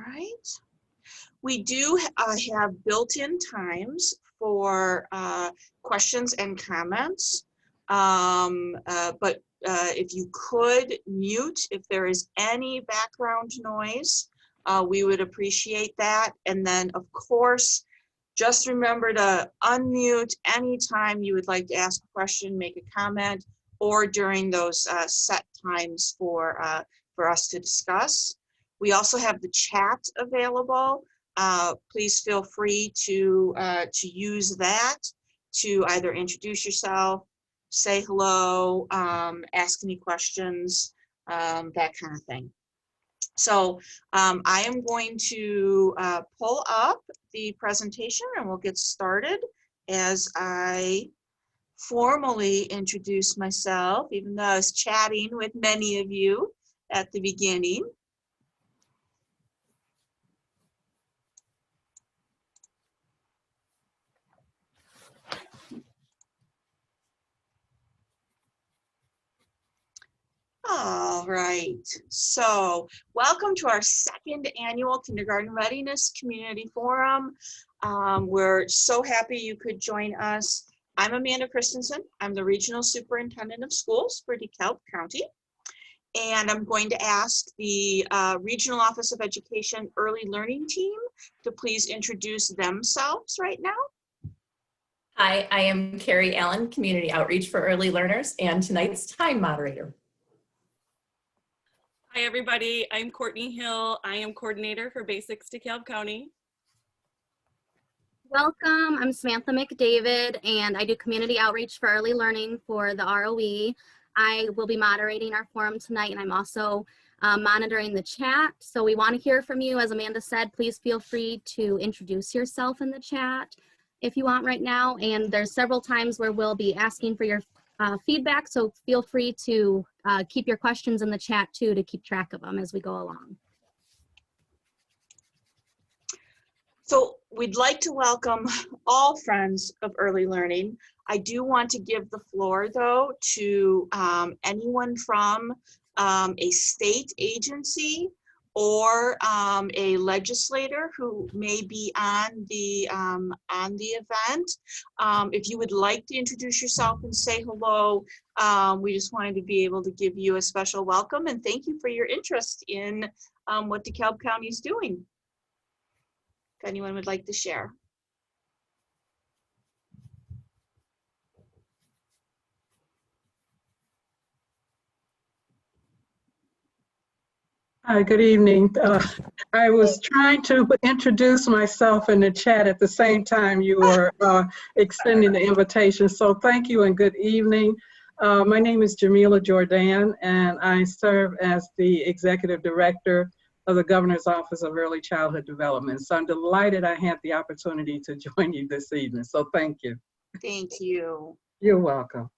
right. We do have built-in times for questions and comments, but if you could mute if there is any background noise, we would appreciate that. And then, of course, just remember to unmute anytime you would like to ask a question, make a comment, or during those set times for us to discuss. We also have the chat available. Please feel free to use that to either introduce yourself, say hello, ask any questions, that kind of thing. So I am going to pull up the presentation and we'll get started as I formally introduce myself, even though I was chatting with many of you at the beginning. All right, so welcome to our second annual Kindergarten Readiness Community Forum. We're so happy you could join us. I'm Amanda Christensen. I'm the Regional Superintendent of Schools for DeKalb County. And I'm going to ask the Regional Office of Education Early Learning Team to please introduce themselves right now. Hi, I am Carrie Allen, Community Outreach for Early Learners and tonight's time moderator. Hi everybody, I'm Courtney Hill. I am coordinator for Basics DeKalb County. Welcome, I'm Samantha McDavid and I do community outreach for early learning for the ROE. I will be moderating our forum tonight and I'm also monitoring the chat. So we want to hear from you. As Amanda said, please feel free to introduce yourself in the chat if you want right now. And there's several times where we'll be asking for your feedback, so feel free to keep your questions in the chat too to keep track of them as we go along. So we'd like to welcome all friends of early learning. I do want to give the floor though to anyone from a state agency or a legislator who may be on the event. If you would like to introduce yourself and say hello, we just wanted to be able to give you a special welcome and thank you for your interest in what DeKalb County is doing. If anyone would like to share. Hi, good evening. I was trying to introduce myself in the chat at the same time you were extending the invitation. So thank you and good evening. My name is Jamila Jordan and I serve as the Executive Director of the Governor's Office of Early Childhood Development. So I'm delighted I had the opportunity to join you this evening. So thank you. Thank you. You're welcome.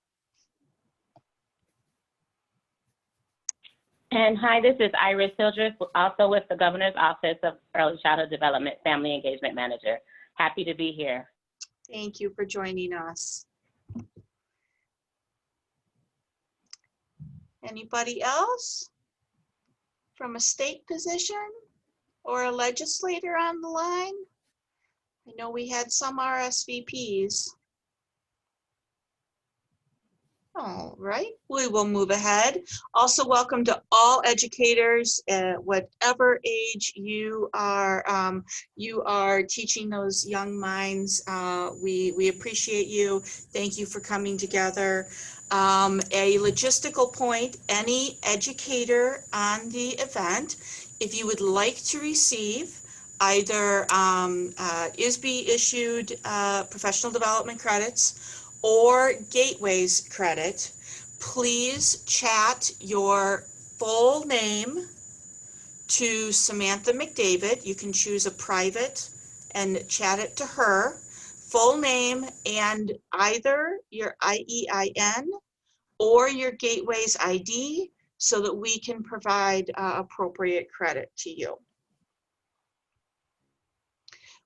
And hi, this is Iris Hildreth, also with the Governor's Office of Early Childhood Development, Family Engagement Manager. Happy to be here. Thank you for joining us. Anybody else from a state position or a legislator on the line? I know we had some RSVPs. All right, we will move ahead. Also, welcome to all educators at whatever age you are teaching those young minds. We appreciate you. Thank you for coming together. A logistical point, any educator on the event, if you would like to receive either ISB issued professional development credits or Gateways credit, please chat your full name to Samantha McDavid. You can choose a private and chat it to her. Full name and either your IEIN or your Gateways ID so that we can provide appropriate credit to you.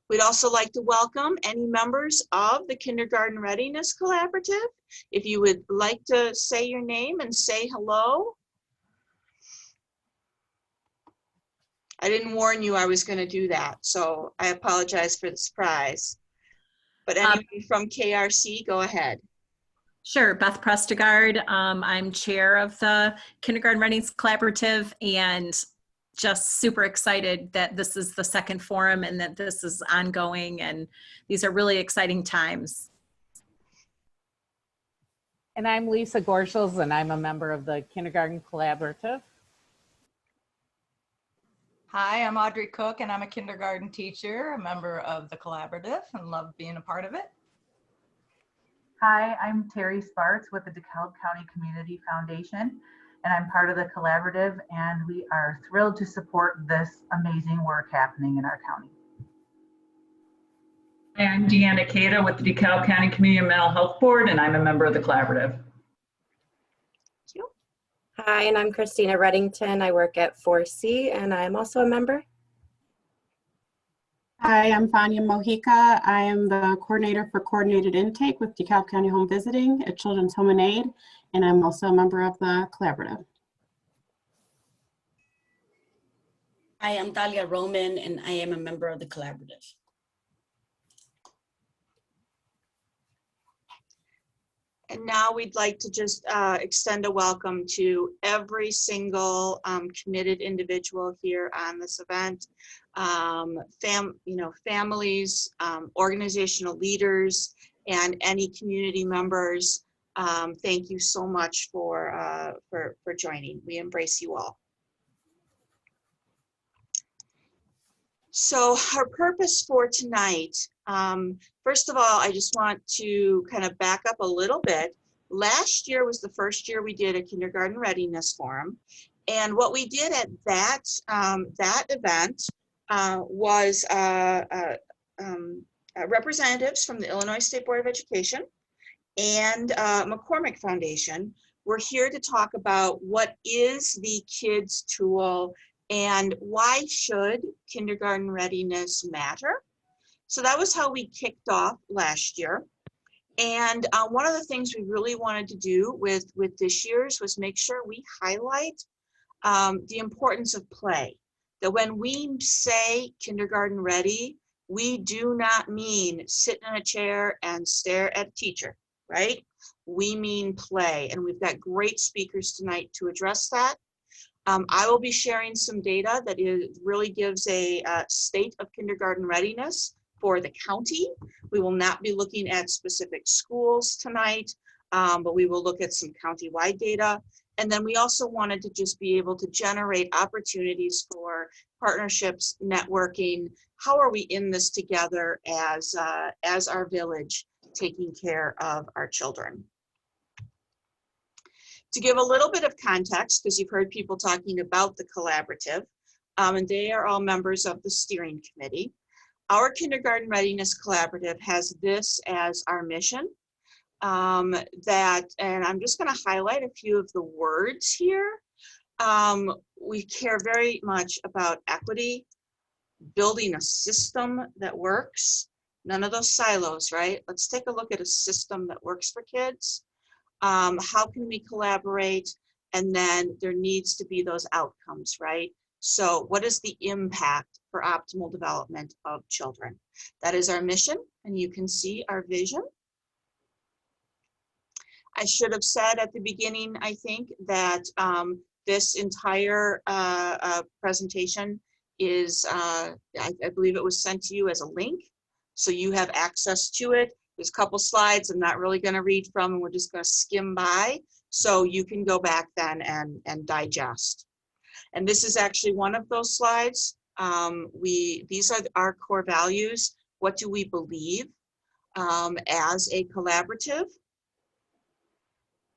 We'd also like to welcome any members of the Kindergarten Readiness Collaborative. If you would like to say your name and say hello. I didn't warn you I was going to do that, so I apologize for the surprise. But anyone from KRC, go ahead. Sure, Beth Prestegard. I'm chair of the Kindergarten Readiness Collaborative, and just super excited that this is the second forum and that this is ongoing, and these are really exciting times. And I'm Lisa Gorshals, and I'm a member of the Kindergarten Collaborative. Hi, I'm Audrey Cook, and I'm a kindergarten teacher, a member of the collaborative, and love being a part of it. Hi, I'm Terry Sparks with the DeKalb County Community Foundation, and I'm part of the collaborative, and we are thrilled to support this amazing work happening in our county. Hi, I'm Deanna Cada with the DeKalb County Community Mental Health Board, and I'm a member of the collaborative. Hi, and I'm Christina Reddington. I work at 4C, and I'm also a member. Hi, I'm Vanya Mojica. I am the coordinator for coordinated intake with DeKalb County Home Visiting at Children's Home and Aid, and I'm also a member of the collaborative. Hi, I'm Talia Roman, and I am a member of the collaborative. And now we'd like to just extend a welcome to every single committed individual here on this event. Families, organizational leaders, and any community members. Thank you so much for joining. We embrace you all. So our purpose for tonight, first of all, I just want to kind of back up a little bit. Last year was the first year we did a kindergarten readiness forum. And what we did at that event was representatives from the Illinois State Board of Education and McCormick Foundation were here to talk about what is the kids tool and why should kindergarten readiness matter. So that was how we kicked off last year. And one of the things we really wanted to do with this year's was make sure we highlight the importance of play. That when we say kindergarten ready, we do not mean sit in a chair and stare at a teacher, right? We mean play, and we've got great speakers tonight to address that. I will be sharing some data that really gives a state of kindergarten readiness for the county. We will not be looking at specific schools tonight, but we will look at some county-wide data. And then we also wanted to just be able to generate opportunities for partnerships, networking. How are we in this together as our village, taking care of our children? To give a little bit of context, because you've heard people talking about the collaborative, and they are all members of the steering committee. Our Kindergarten Readiness Collaborative has this as our mission, and I'm just going to highlight a few of the words here. We care very much about equity, building a system that works, none of those silos, right? Let's take a look at a system that works for kids. How can we collaborate? And then there needs to be those outcomes, right? So what is the impact for optimal development of children? That is our mission, and you can see our vision. I should have said at the beginning, I think, that this entire presentation is, I believe it was sent to you as a link, so you have access to it. There's a couple slides I'm not really going to read from, and we're just going to skim by, so you can go back then and digest. And this is actually one of those slides. These are our core values. What do we believe as a collaborative?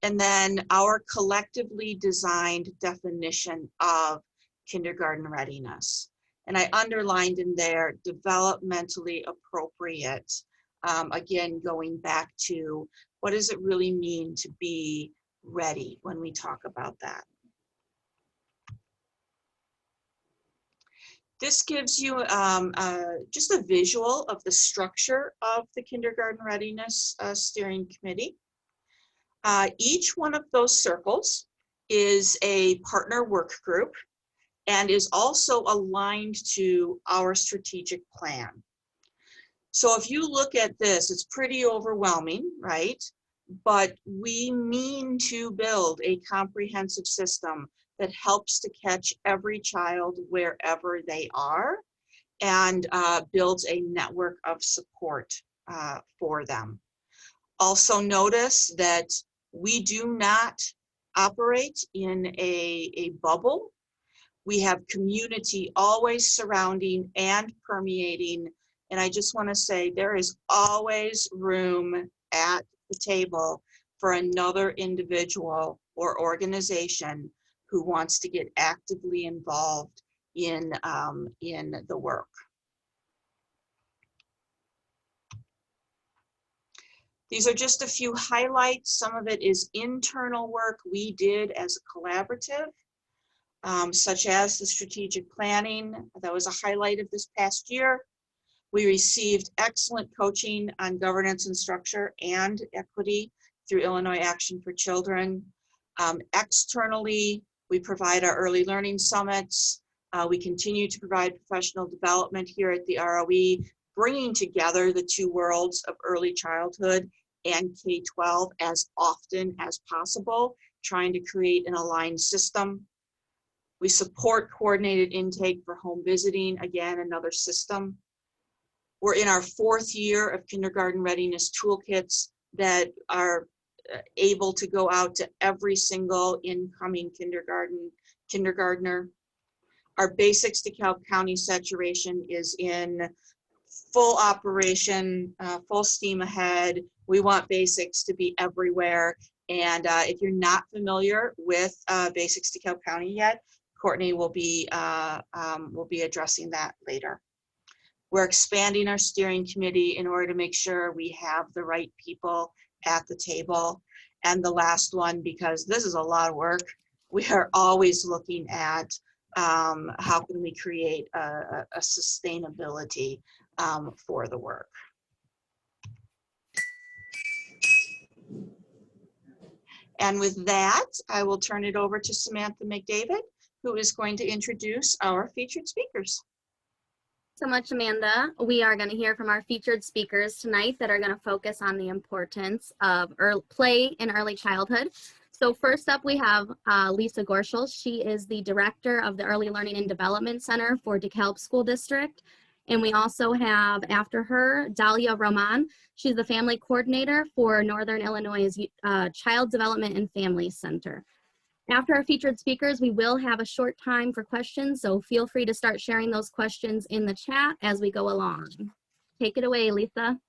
And then our collectively designed definition of kindergarten readiness. And I underlined in there, developmentally appropriate. Again, going back to what does it really mean to be ready when we talk about that. This gives you just a visual of the structure of the Kindergarten Readiness Steering Committee. Each one of those circles is a partner work group, and is also aligned to our strategic plan. So if you look at this, it's pretty overwhelming, right? But we mean to build a comprehensive system that helps to catch every child wherever they are and builds a network of support for them. Also notice that we do not operate in a bubble. We have community always surrounding and permeating. And I just want to say there is always room at the table for another individual or organization who wants to get actively involved in the work. These are just a few highlights. Some of it is internal work we did as a collaborative, such as the strategic planning. That was a highlight of this past year. We received excellent coaching on governance and structure and equity through Illinois Action for Children. Externally, we provide our early learning summits. We continue to provide professional development here at the ROE, bringing together the two worlds of early childhood and K-12 as often as possible, trying to create an aligned system. We support coordinated intake for home visiting, again, another system. We're in our 4th year of kindergarten readiness toolkits that are able to go out to every single incoming kindergartner. Our Basics DeKalb County saturation is in full operation, full steam ahead. We want Basics to be everywhere. And if you're not familiar with Basics DeKalb County yet, Courtney will be addressing that later. We're expanding our steering committee in order to make sure we have the right people at the table. And the last one, because this is a lot of work, we are always looking at how can we create a sustainability for the work. And with that, I will turn it over to Samantha McDavid, who is going to introduce our featured speakers. So much, Amanda. We are going to hear from our featured speakers tonight that are going to focus on the importance of play in early childhood. So first up, we have Lisa Gorschel. She is the director of the Early Learning and Development Center for DeKalb School District. And we also have, after her, Dalia Roman. She's the family coordinator for Northern Illinois' Child Development and Family Center. After our featured speakers, we will have a short time for questions, so feel free to start sharing those questions in the chat as we go along. Take it away, Lisa.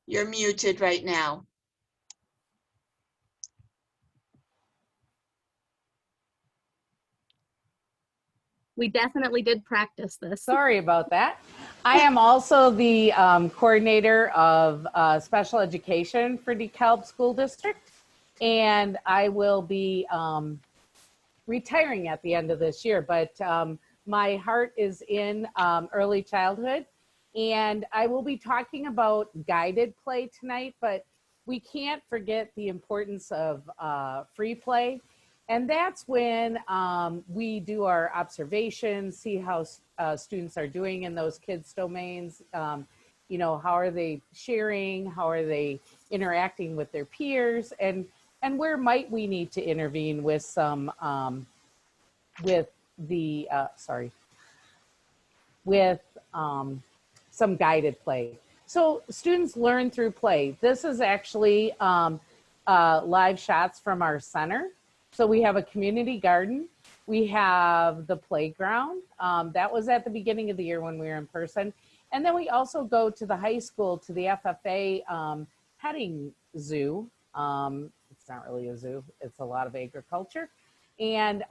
You're muted right now. We definitely did practice this. Sorry about that. I am also the coordinator of special education for DeKalb School District, and I will be retiring at the end of this year, but my heart is in early childhood, and I will be talking about guided play tonight, but we can't forget the importance of free play. And that's when we do our observations, see how students are doing in those kids' domains. You know, how are they sharing? How are they interacting with their peers? And where might we need to intervene with some, some guided play. So students learn through play. This is actually live shots from our center. So we have a community garden. We have the playground. That was at the beginning of the year when we were in person. And then we also go to the high school, to the FFA petting zoo. It's not really a zoo, it's a lot of agriculture. And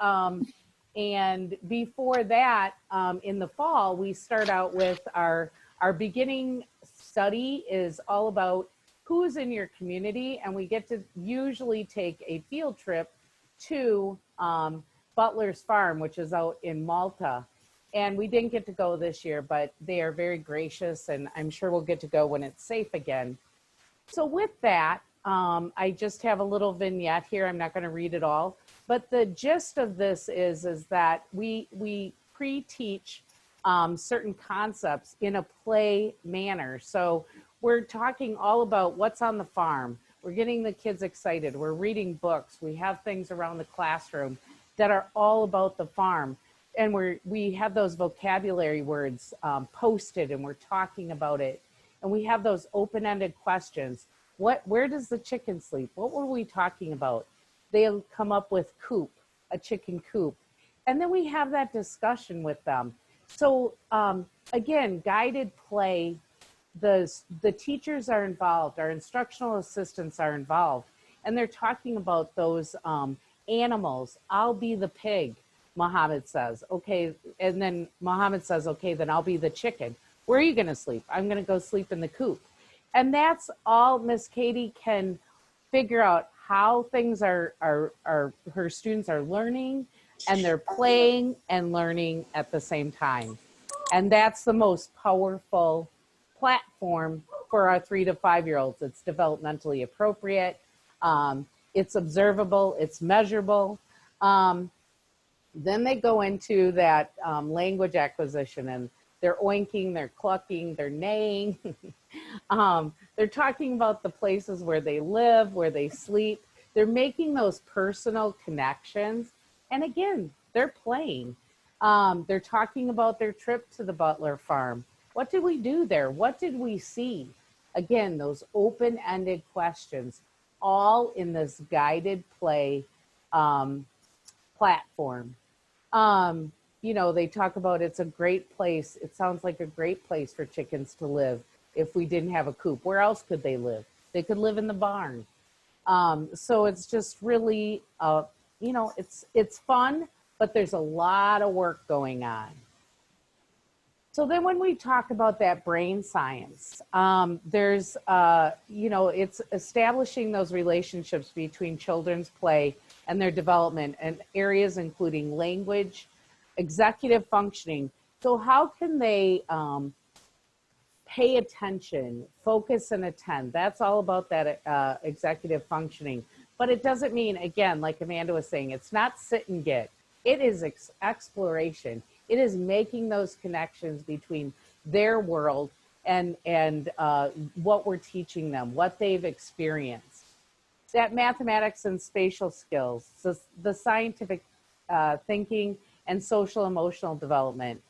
before that, in the fall, we start out with our beginning study is all about who's in your community. And we get to usually take a field trip to Butler's Farm, which is out in Malta. And we didn't get to go this year, but they are very gracious, and I'm sure we'll get to go when it's safe again. So with that, I just have a little vignette here. I'm not going to read it all, but the gist of this is that we pre-teach certain concepts in a play manner. So we're talking all about what's on the farm. We're getting the kids excited. We're reading books. We have things around the classroom that are all about the farm. And we have those vocabulary words posted, and we're talking about it. And we have those open-ended questions. Where does the chicken sleep? What were we talking about? They'll come up with coop, a chicken coop. And then we have that discussion with them. So again, guided play, the teachers are involved, our instructional assistants are involved, and they're talking about those animals. I'll be the pig, Mohammed says. Okay, and then Mohammed says, okay, then I'll be the chicken. Where are you gonna sleep? I'm gonna go sleep in the coop. And that's all Miss Katie can figure out, how things are her students are learning, and they're playing and learning at the same time. And that's the most powerful platform for our 3 to 5 year olds. It's developmentally appropriate. It's observable, it's measurable. Then they go into that language acquisition, and they're oinking, they're clucking, they're neighing. They're talking about the places where they live, where they sleep. They're making those personal connections. And again, they're playing. They're talking about their trip to the Butler farm. What did we do there? What did we see? Again, those open-ended questions, all in this guided play platform. You know, they talk about it's a great place. It sounds like a great place for chickens to live if we didn't have a coop. Where else could they live? They could live in the barn. So it's just really, you know, it's fun, but there's a lot of work going on. So then when we talk about that brain science, there's, you know, it's establishing those relationships between children's play and their development, and areas including language, executive functioning. So how can they pay attention, focus and attend? That's all about that executive functioning. But it doesn't mean, again, like Amanda was saying, it's not sit and get. It is exploration. It is making those connections between their world and what we're teaching them, what they've experienced. That mathematics and spatial skills, so the scientific thinking and social emotional development.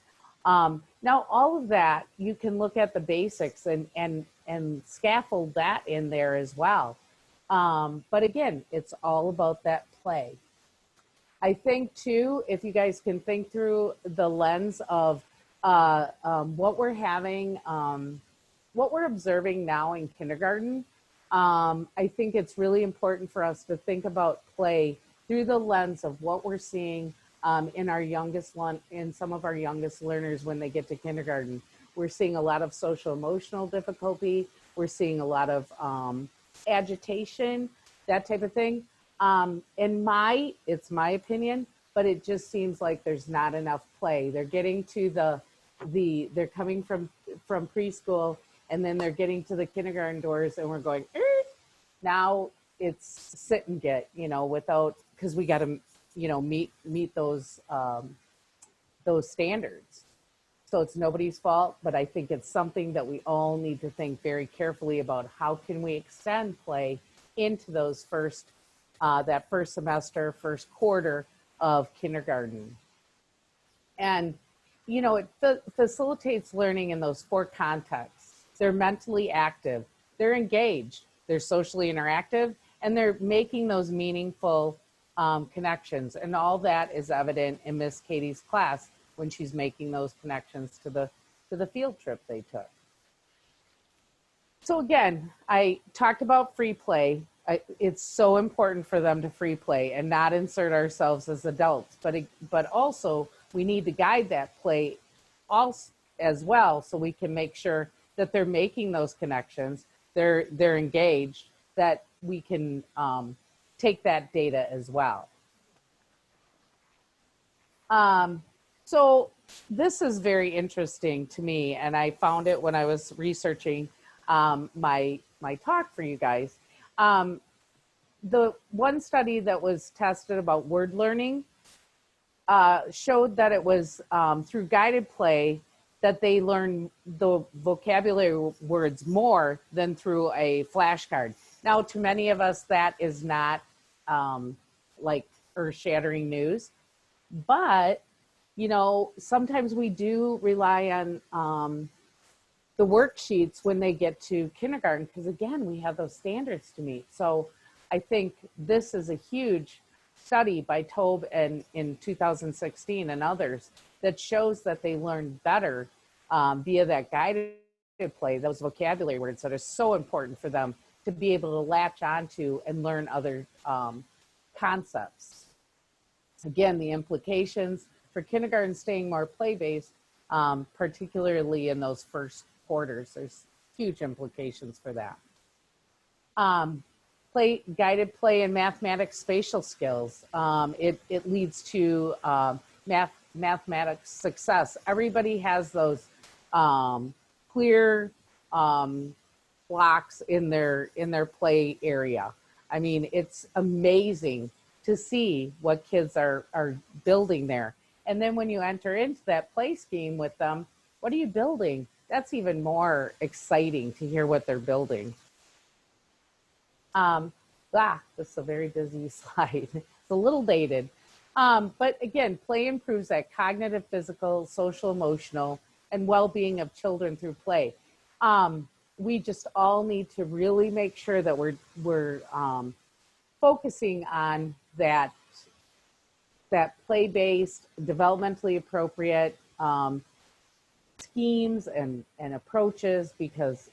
Now, all of that, you can look at the basics and scaffold that in there as well. But again, it's all about that play. I think too, if you guys can think through the lens of what we're having, what we're observing now in kindergarten, I think it's really important for us to think about play through the lens of what we're seeing in some of our youngest learners when they get to kindergarten. We're seeing a lot of social emotional difficulty. We're seeing a lot of agitation, that type of thing. It's my opinion, but it just seems like there's not enough play. They're getting to they're coming from preschool, and then they're getting to the kindergarten doors, and we're going, now it's sit and get, you know, because we got to, you know, meet those standards. So it's nobody's fault, but I think it's something that we all need to think very carefully about. How can we extend play into those that first semester, first quarter of kindergarten? And, you know, it facilitates learning in those 4 contexts. They're mentally active, they're engaged, they're socially interactive, and they're making those meaningful connections. And all that is evident in Miss Katie's class when she's making those connections to the field trip they took. So again, I talked about free play. It's so important for them to free play and not insert ourselves as adults, but also we need to guide that play also as well, so we can make sure that they're making those connections, they're engaged, that we can take that data as well. So this is very interesting to me, and I found it when I was researching my talk for you guys. The one study that was tested about word learning showed that it was through guided play that they learn the vocabulary words more than through a flashcard. Now, to many of us, that is not like earth-shattering news, but you know, sometimes we do rely on the worksheets when they get to kindergarten, because again, we have those standards to meet. So I think this is a huge study by Tobe and in 2016 and others that shows that they learn better via that guided play, those vocabulary words that are so important for them to be able to latch onto and learn other concepts. Again, the implications for kindergarten staying more play-based, particularly in those first quarters, there's huge implications for that. Guided play and mathematics spatial skills. It leads to mathematics success. Everybody has those clear blocks in their play area. I mean, it's amazing to see what kids are building there. And then when you enter into that play scheme with them, what are you building? That's even more exciting to hear what they're building. This is a very busy slide. It's a little dated. But again, play improves that cognitive, physical, social, emotional, and well-being of children through play. We just all need to really make sure that we're focusing on that play-based, developmentally appropriate schemes and approaches, because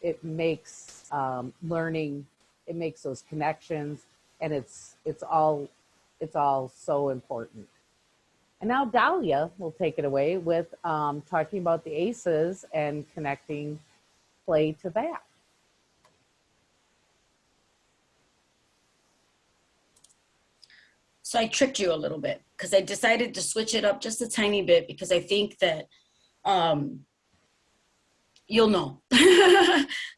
it makes learning, it makes those connections, and it's all so important. And now Dahlia will take it away with talking about the ACEs and connecting play to that. So I tricked you a little bit because I decided to switch it up just a tiny bit because I think that you'll know.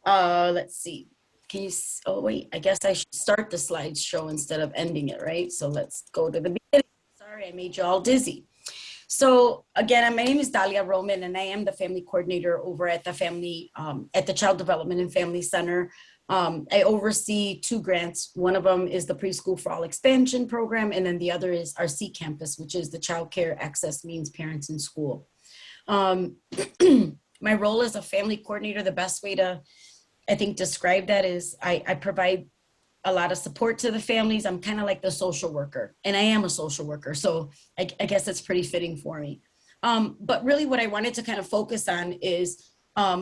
Let's see. Can you, oh wait, I guess I should start the slideshow instead of ending it, right? So let's go to the beginning. Sorry, I made you all dizzy. So again, my name is Dahlia Roman, and I am the family coordinator over at the Child Development and Family Center. I oversee 2 grants. One of them is the Preschool for All Expansion program, and then the other is our C Campus, which is the Child Care Access Means Parents in School. My role as a family coordinator, the best way to, I think, describe that is I provide a lot of support to the families. I'm kind of like the social worker, and I am a social worker, so I guess it's pretty fitting for me. But really what I wanted to kind of focus on is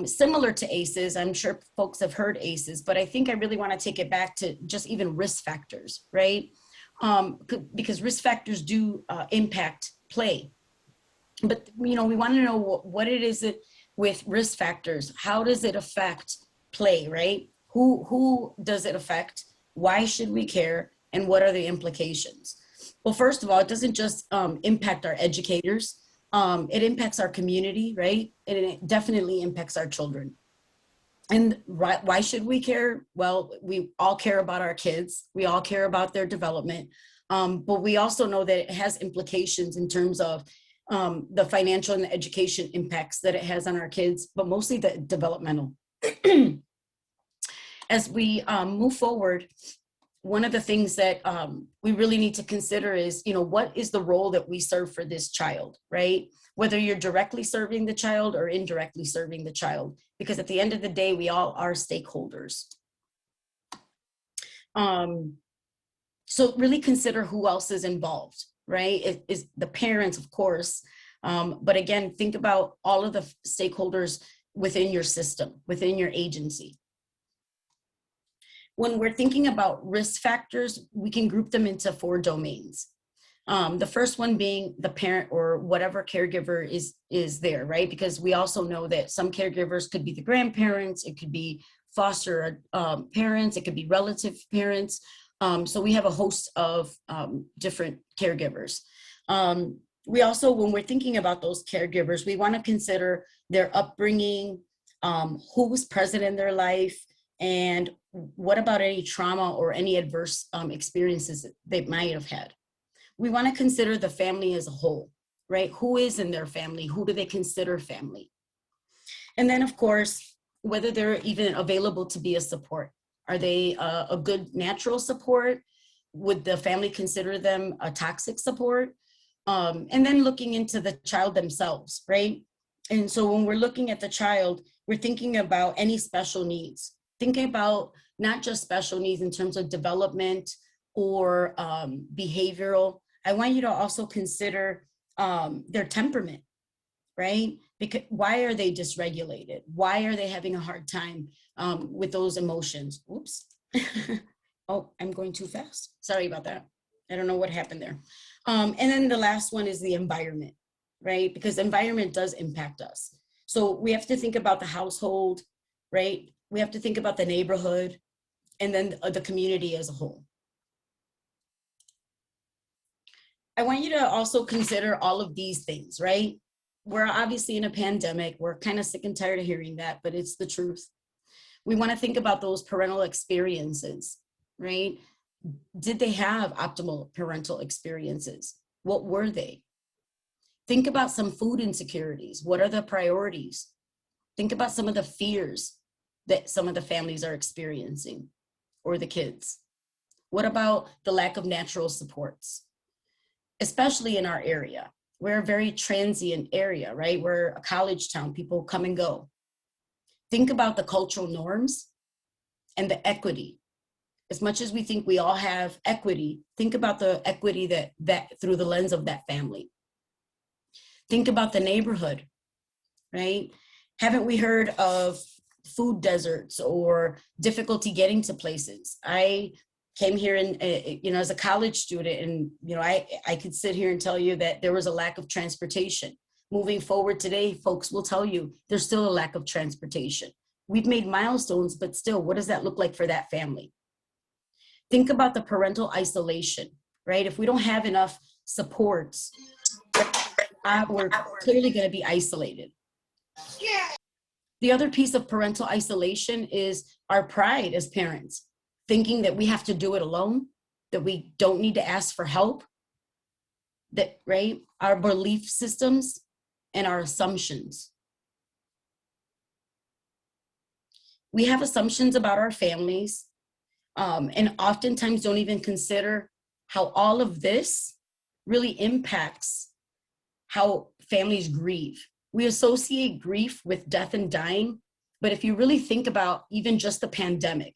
similar to ACEs. I'm sure folks have heard ACEs, but I think I really want to take it back to just even risk factors, right? Because risk factors do impact play. But, you know, we want to know what it is with risk factors. How does it affect play, right? Who does it affect? Why should we care? And what are the implications? Well, first of all, it doesn't just impact our educators. It impacts our community, right? And it definitely impacts our children. And why should we care? Well, we all care about our kids. We all care about their development. But we also know that it has implications in terms of the financial and the education impacts that it has on our kids, but mostly the developmental. As we move forward, one of the things that we really need to consider is, you know, what is the role that we serve for this child, right? Whether you're directly serving the child or indirectly serving the child, because at the end of the day, we all are stakeholders. So really consider who else is involved, right? It is the parents, of course. But again, think about all of the stakeholders within your system, within your agency. When we're thinking about risk factors, we can group them into 4 domains. The first one being the parent or whatever caregiver is there, right? Because we also know that some caregivers could be the grandparents, it could be foster parents, it could be relative parents. So we have a host of different caregivers. We also, when we're thinking about those caregivers, we want to consider their upbringing, who was present in their life, and what about any trauma or any adverse experiences that they might have had. We want to consider the family as a whole, right? Who is in their family? Who do they consider family? And then, of course, whether they're even available to be a support. Are they a good natural support? Would the family consider them a toxic support? And then looking into the child themselves, right? And so when we're looking at the child, we're thinking about any special needs, thinking about not just special needs in terms of development or behavioral. I want you to also consider their temperament, right? Because why are they dysregulated? Why are they having a hard time with those emotions? Oops. Oh, I'm going too fast. Sorry about that. I don't know what happened there. And then the last one is the environment, right? Because environment does impact us. So we have to think about the household, right? We have to think about the neighborhood and then the community as a whole. I want you to also consider all of these things, right? We're obviously in a pandemic. We're kind of sick and tired of hearing that, but it's the truth. We want to think about those parental experiences, right? Did they have optimal parental experiences? What were they? Think about some food insecurities. What are the priorities? Think about some of the fears that some of the families are experiencing or the kids. What about the lack of natural supports? Especially in our area. We're a very transient area, right? We're a college town, people come and go. Think about the cultural norms and the equity. As much as we think we all have equity, think about the equity that through the lens of that family. Think about the neighborhood, right? Haven't we heard of food deserts or difficulty getting to places? I came here and, as a college student, and, I could sit here and tell you that there was a lack of transportation. Moving forward today, folks will tell you there's still a lack of transportation. We've made milestones, but still, what does that look like for that family? Think about the parental isolation, right? If we don't have enough supports, we're clearly going to be isolated. The other piece of parental isolation is our pride as parents, thinking that we have to do it alone, that we don't need to ask for help, that, right? Our belief systems and our assumptions. We have assumptions about our families, and oftentimes don't even consider how all of this really impacts how families grieve. We associate grief with death and dying, but if you really think about even just the pandemic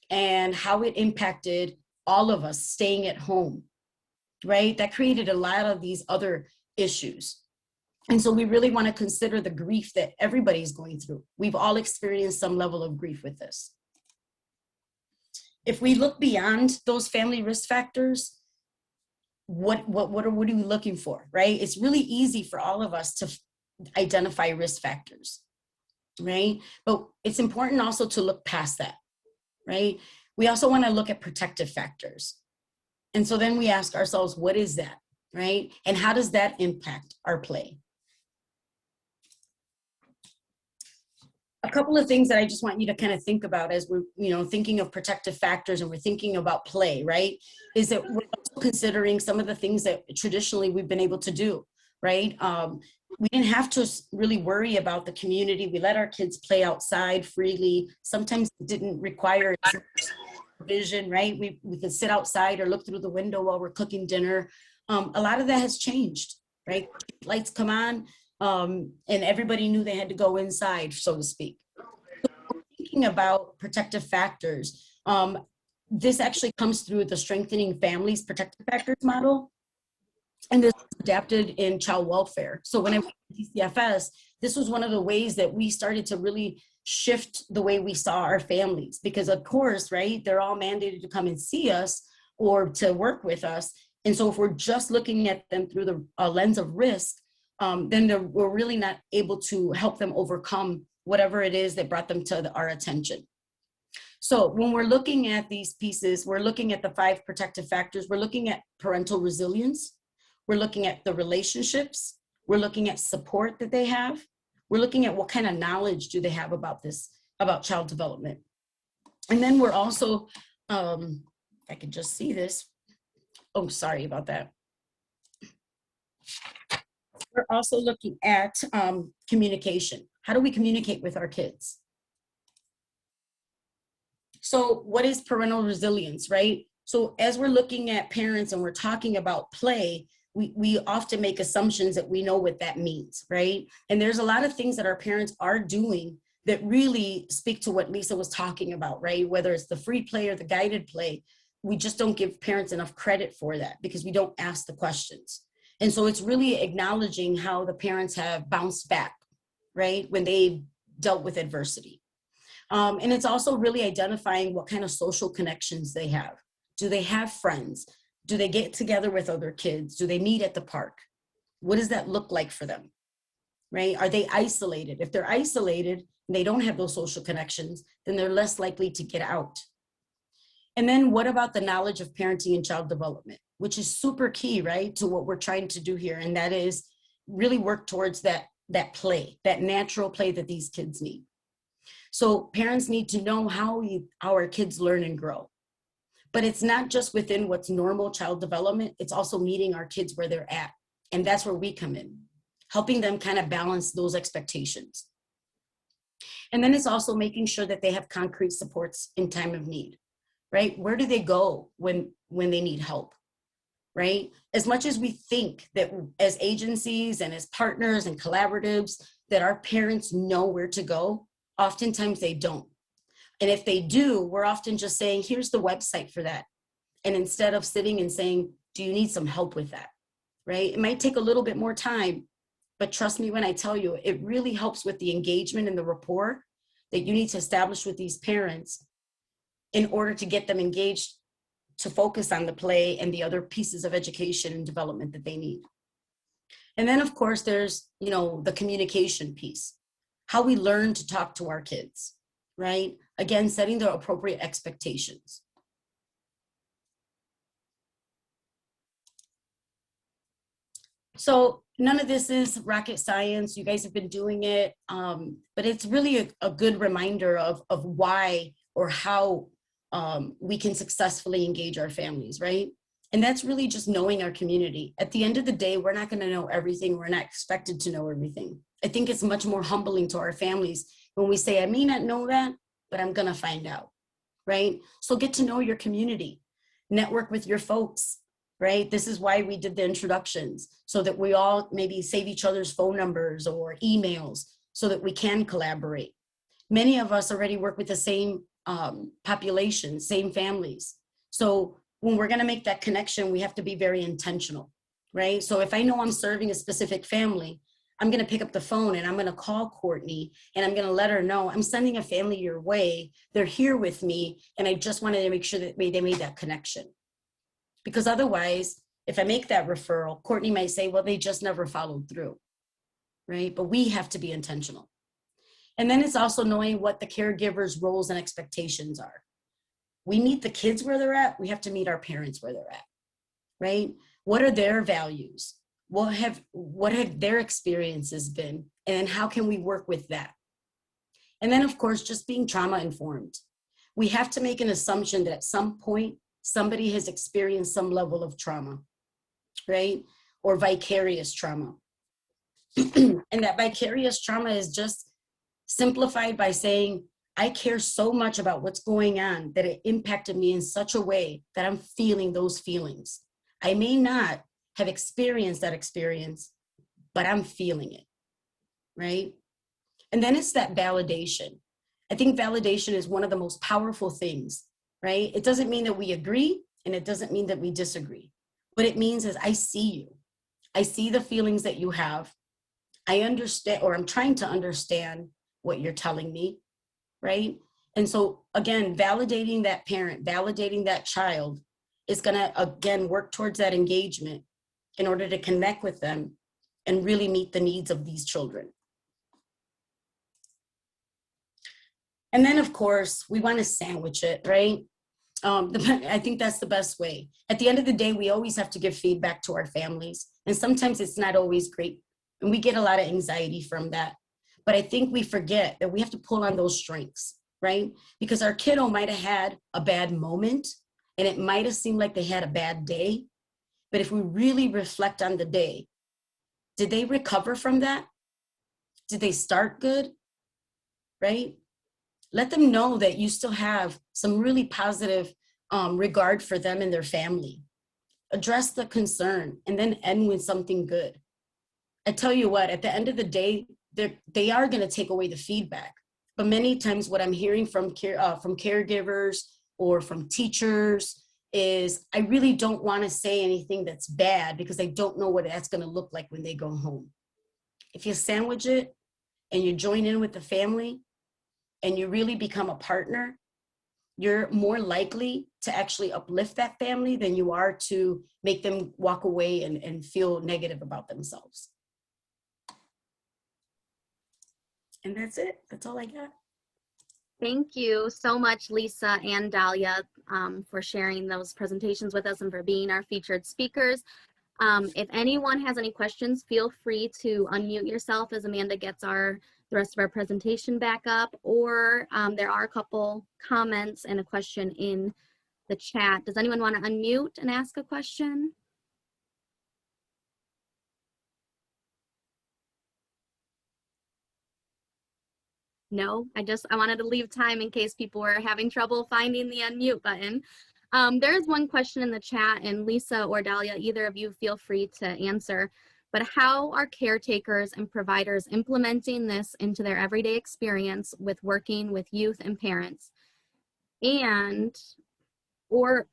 and how it impacted all of us staying at home, right? That created a lot of these other issues. And so we really want to consider the grief that everybody's going through. We've all experienced some level of grief with this. If we look beyond those family risk factors, what are we looking for, right? It's really easy for all of us to identify risk factors, right? But it's important also to look past that, right? We also want to look at protective factors. And so then we ask ourselves, what is that, right? And how does that impact our play? A couple of things that I just want you to kind of think about as we're, thinking of protective factors and we're thinking about play, right? Is that we're also considering some of the things that traditionally we've been able to do, right? We didn't have to really worry about the community. We let our kids play outside freely. Sometimes it didn't require vision, right? We could sit outside or look through the window while we're cooking dinner. A lot of that has changed, right? Lights come on, and everybody knew they had to go inside, so to speak. So thinking about protective factors, this actually comes through the Strengthening Families Protective Factors model. And this is adapted in child welfare. So when I went to DCFS, this was one of the ways that we started to really shift the way we saw our families. Because of course, right, they're all mandated to come and see us or to work with us. And so if we're just looking at them through the lens of risk, then we're really not able to help them overcome whatever it is that brought them to our attention. So when we're looking at these pieces, we're looking at the 5 protective factors. We're looking at parental resilience. We're looking at the relationships. We're looking at support that they have. We're looking at what kind of knowledge do they have about this, about child development. And then we're also, if I could just see this. Oh, sorry about that. We're also looking at communication. How do we communicate with our kids? So what is parental resilience, right? So as we're looking at parents and we're talking about play, we often make assumptions that we know what that means, right? And there's a lot of things that our parents are doing that really speak to what Lisa was talking about, right? Whether it's the free play or the guided play, we just don't give parents enough credit for that because we don't ask the questions. And so it's really acknowledging how the parents have bounced back, right? When they dealt with adversity. And it's also really identifying what kind of social connections they have. Do they have friends? Do they get together with other kids? Do they meet at the park? What does that look like for them, right? Are they isolated? If they're isolated and they don't have those social connections, then they're less likely to get out. And then what about the knowledge of parenting and child development, which is super key, right, to what we're trying to do here. And that is really work towards that play, that natural play that these kids need. So parents need to know how our kids learn and grow. But it's not just within what's normal child development, it's also meeting our kids where they're at. And that's where we come in, helping them kind of balance those expectations. And then it's also making sure that they have concrete supports in time of need, right? Where do they go when they need help, right? As much as we think that as agencies and as partners and collaboratives, that our parents know where to go, oftentimes they don't. And if they do, we're often just saying, here's the website for that. And instead of sitting and saying, do you need some help with that, right? It might take a little bit more time, but trust me when I tell you, it really helps with the engagement and the rapport that you need to establish with these parents in order to get them engaged to focus on the play and the other pieces of education and development that they need. And then of course, there's, the communication piece, how we learn to talk to our kids, right? Again, setting the appropriate expectations. So none of this is rocket science. You guys have been doing it, but it's really a good reminder of why or how we can successfully engage our families, right? And that's really just knowing our community. At the end of the day, we're not going to know everything. We're not expected to know everything. I think it's much more humbling to our families when we say, I may not know that, but I'm going to find out, right? So get to know your community, network with your folks, right? This is why we did the introductions, so that we all maybe save each other's phone numbers or emails so that we can collaborate. Many of us already work with the same population, same families. So when we're going to make that connection, we have to be very intentional, right? So if I know I'm serving a specific family, I'm going to pick up the phone and I'm going to call Courtney and I'm going to let her know I'm sending a family your way. They're here with me. And I just wanted to make sure that they made that connection. Because otherwise, if I make that referral, Courtney might say, well, they just never followed through, right? But we have to be intentional. And then it's also knowing what the caregiver's roles and expectations are. We meet the kids where they're at. We have to meet our parents where they're at, right? What are their values? What have their experiences been? And how can we work with that? And then of course, just being trauma informed. We have to make an assumption that at some point, somebody has experienced some level of trauma, right? Or vicarious trauma. And that vicarious trauma is just simplified by saying, I care so much about what's going on that it impacted me in such a way that I'm feeling those feelings. I may not have experienced that experience, but I'm feeling it, right? And then it's that validation. I think validation is one of the most powerful things, right? It doesn't mean that we agree and it doesn't mean that we disagree. What it means is I see you. I see the feelings that you have. I understand, or I'm trying to understand what you're telling me, right? And so again, validating that parent, validating that child is gonna, again, work towards that engagement in order to connect with them and really meet the needs of these children. And then of course, we wanna sandwich it, right? I think that's the best way. At the end of the day, we always have to give feedback to our families. And sometimes it's not always great. And we get a lot of anxiety from that. But I think we forget that we have to pull on those strengths, right? Because our kiddo might have had a bad moment and it might have seemed like they had a bad day. But if we really reflect on the day, did they recover from that? Did they start good, right? Let them know that you still have some really positive regard for them and their family. Address the concern and then end with something good. I tell you what, at the end of the day, they are going to take away the feedback. But many times what I'm hearing from caregivers or from teachers is, I really don't want to say anything that's bad because I don't know what that's going to look like when they go home. If you sandwich it and you join in with the family and you really become a partner, you're more likely to actually uplift that family than you are to make them walk away and feel negative about themselves. And that's it. That's all I got. Thank you so much, Lisa and Dahlia, for sharing those presentations with us and for being our featured speakers. If anyone has any questions, feel free to unmute yourself as Amanda gets the rest of our presentation back up, or there are a couple comments and a question in the chat. Does anyone want to unmute and ask a question? No, I wanted to leave time in case people were having trouble finding the unmute button. There's one question in the chat, and Lisa or Dahlia, either of you feel free to answer, but how are caretakers and providers implementing this into their everyday experience with working with youth and parents, or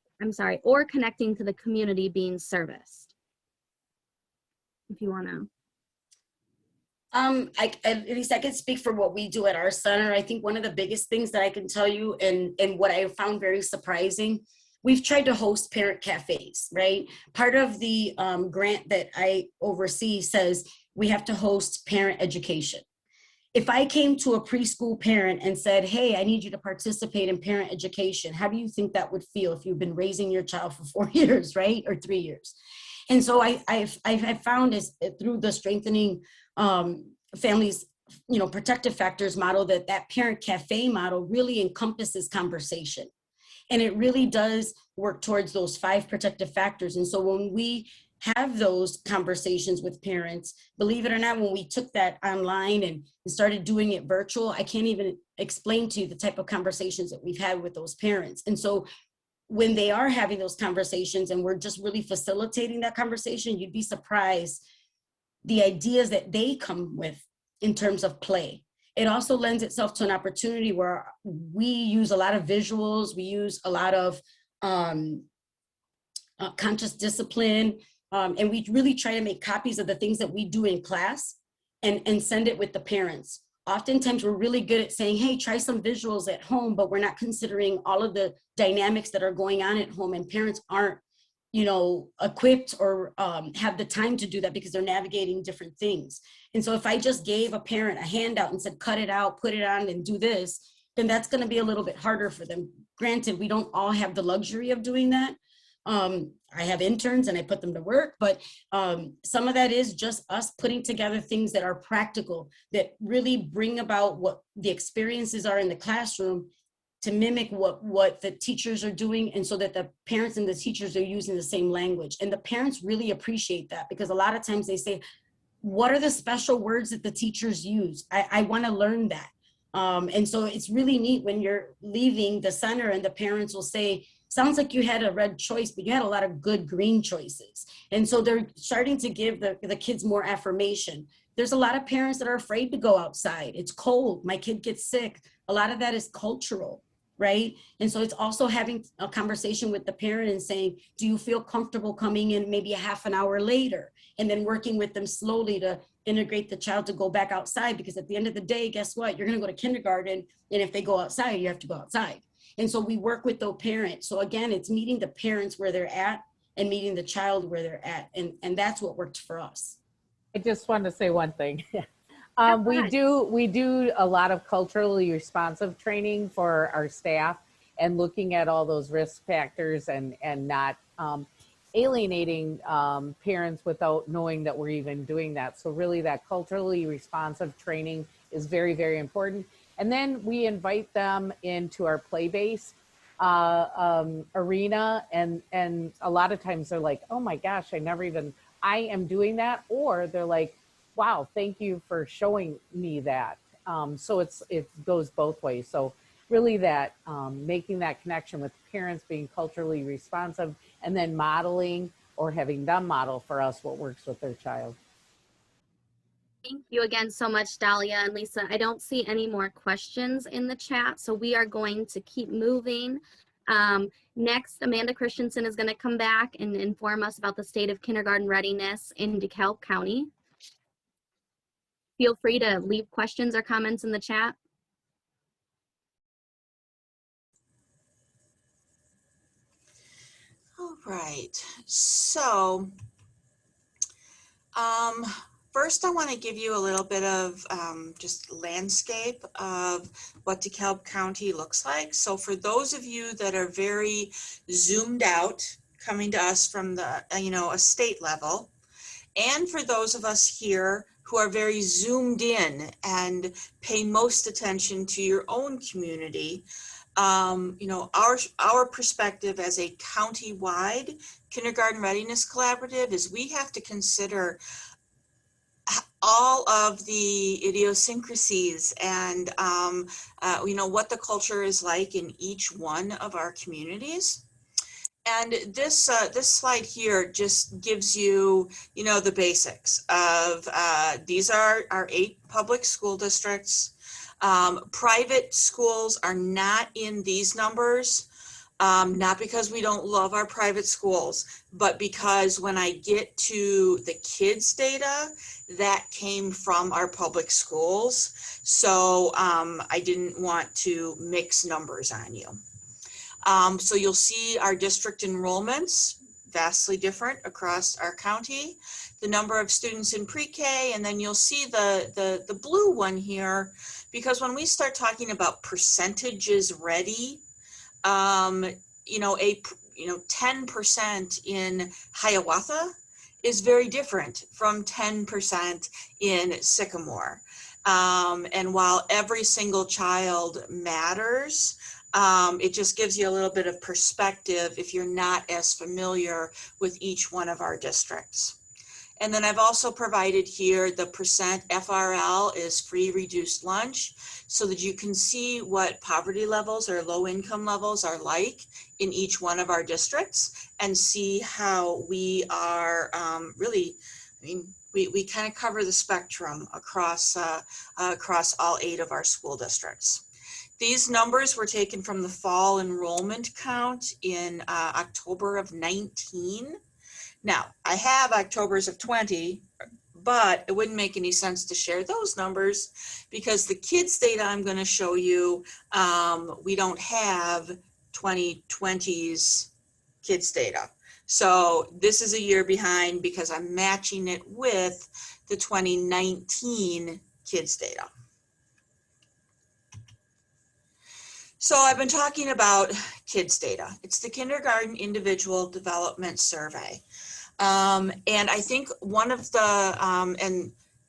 connecting to the community being serviced? If you want to. At least I can speak for what we do at our center. I think one of the biggest things that I can tell you, and what I found very surprising, we've tried to host parent cafes, right? Part of the grant that I oversee says we have to host parent education. If I came to a preschool parent and said, hey, I need you to participate in parent education, how do you think that would feel if you've been raising your child for 4 years, right? Or 3 years? And so I've found is through the strengthening families, protective factors model, that parent cafe model really encompasses conversation. And it really does work towards those 5 protective factors. And so when we have those conversations with parents, believe it or not, when we took that online and started doing it virtual, I can't even explain to you the type of conversations that we've had with those parents. And so when they are having those conversations and we're just really facilitating that conversation, you'd be surprised the ideas that they come with in terms of play. It also lends itself to an opportunity where we use a lot of visuals, we use a lot of conscious discipline, and we really try to make copies of the things that we do in class and send it with the parents. Oftentimes we're really good at saying, hey, try some visuals at home, but we're not considering all of the dynamics that are going on at home, and parents aren't equipped or have the time to do that because they're navigating different things. And so if I just gave a parent a handout and said, cut it out, put it on and do this, then that's going to be a little bit harder for them. Granted, we don't all have the luxury of doing that. I have interns and I put them to work, but some of that is just us putting together things that are practical, that really bring about what the experiences are in the classroom to mimic what the teachers are doing, and so that the parents and the teachers are using the same language. And the parents really appreciate that, because a lot of times they say, what are the special words that the teachers use? I want to learn that. And so it's really neat when you're leaving the center and the parents will say, sounds like you had a red choice, but you had a lot of good green choices. And so they're starting to give the kids more affirmation. There's a lot of parents that are afraid to go outside. It's cold, my kid gets sick. A lot of that is cultural, right? And so it's also having a conversation with the parent and saying, do you feel comfortable coming in maybe a half an hour later? And then working with them slowly to integrate the child to go back outside, because at the end of the day, guess what? You're gonna go to kindergarten, and if they go outside, you have to go outside. And so we work with those parents. So again, it's meeting the parents where they're at and meeting the child where they're at. And that's what worked for us. I just want to say one thing. We do a lot of culturally responsive training for our staff and looking at all those risk factors and not alienating parents without knowing that we're even doing that. So really that culturally responsive training is very, very important. And then we invite them into our play-based arena, and a lot of times they're like, oh my gosh, I am doing that, or they're like, wow, thank you for showing me that. So it goes both ways. So really that making that connection with parents, being culturally responsive, and then modeling or having them model for us what works with their child. Thank you again so much, Dahlia and Lisa. I don't see any more questions in the chat, so we are going to keep moving. Next, Amanda Christensen is going to come back and inform us about the state of kindergarten readiness in DeKalb County. Feel free to leave questions or comments in the chat. All right, so first I want to give you a little bit of just landscape of what DeKalb County looks like. So for those of you that are very zoomed out, coming to us from the, a state level, and for those of us here who are very zoomed in and pay most attention to your own community, our perspective as a county-wide kindergarten readiness collaborative is we have to consider all of the idiosyncrasies and what the culture is like in each one of our communities. And this slide here just gives you, the basics of these are our 8 public school districts. Private schools are not in these numbers, not because we don't love our private schools, but because when I get to the kids data, that came from our public schools. So I didn't want to mix numbers on you. So you'll see our district enrollments, vastly different across our county, the number of students in pre-K, and then you'll see the blue one here, because when we start talking about percentages ready, 10% in Hiawatha is very different from 10% in Sycamore. And while every single child matters, it just gives you a little bit of perspective if you're not as familiar with each one of our districts. And then I've also provided here the percent FRL is free reduced lunch, so that you can see what poverty levels or low income levels are like in each one of our districts, and see how we are really, we kind of cover the spectrum across all 8 of our school districts. These numbers were taken from the fall enrollment count in October of 19. Now, I have October's of 20, but it wouldn't make any sense to share those numbers because the kids data I'm going to show you, we don't have 2020's kids data. So this is a year behind because I'm matching it with the 2019 kids data. So I've been talking about kids data. It's the Kindergarten Individual Development Survey. And I think one of the,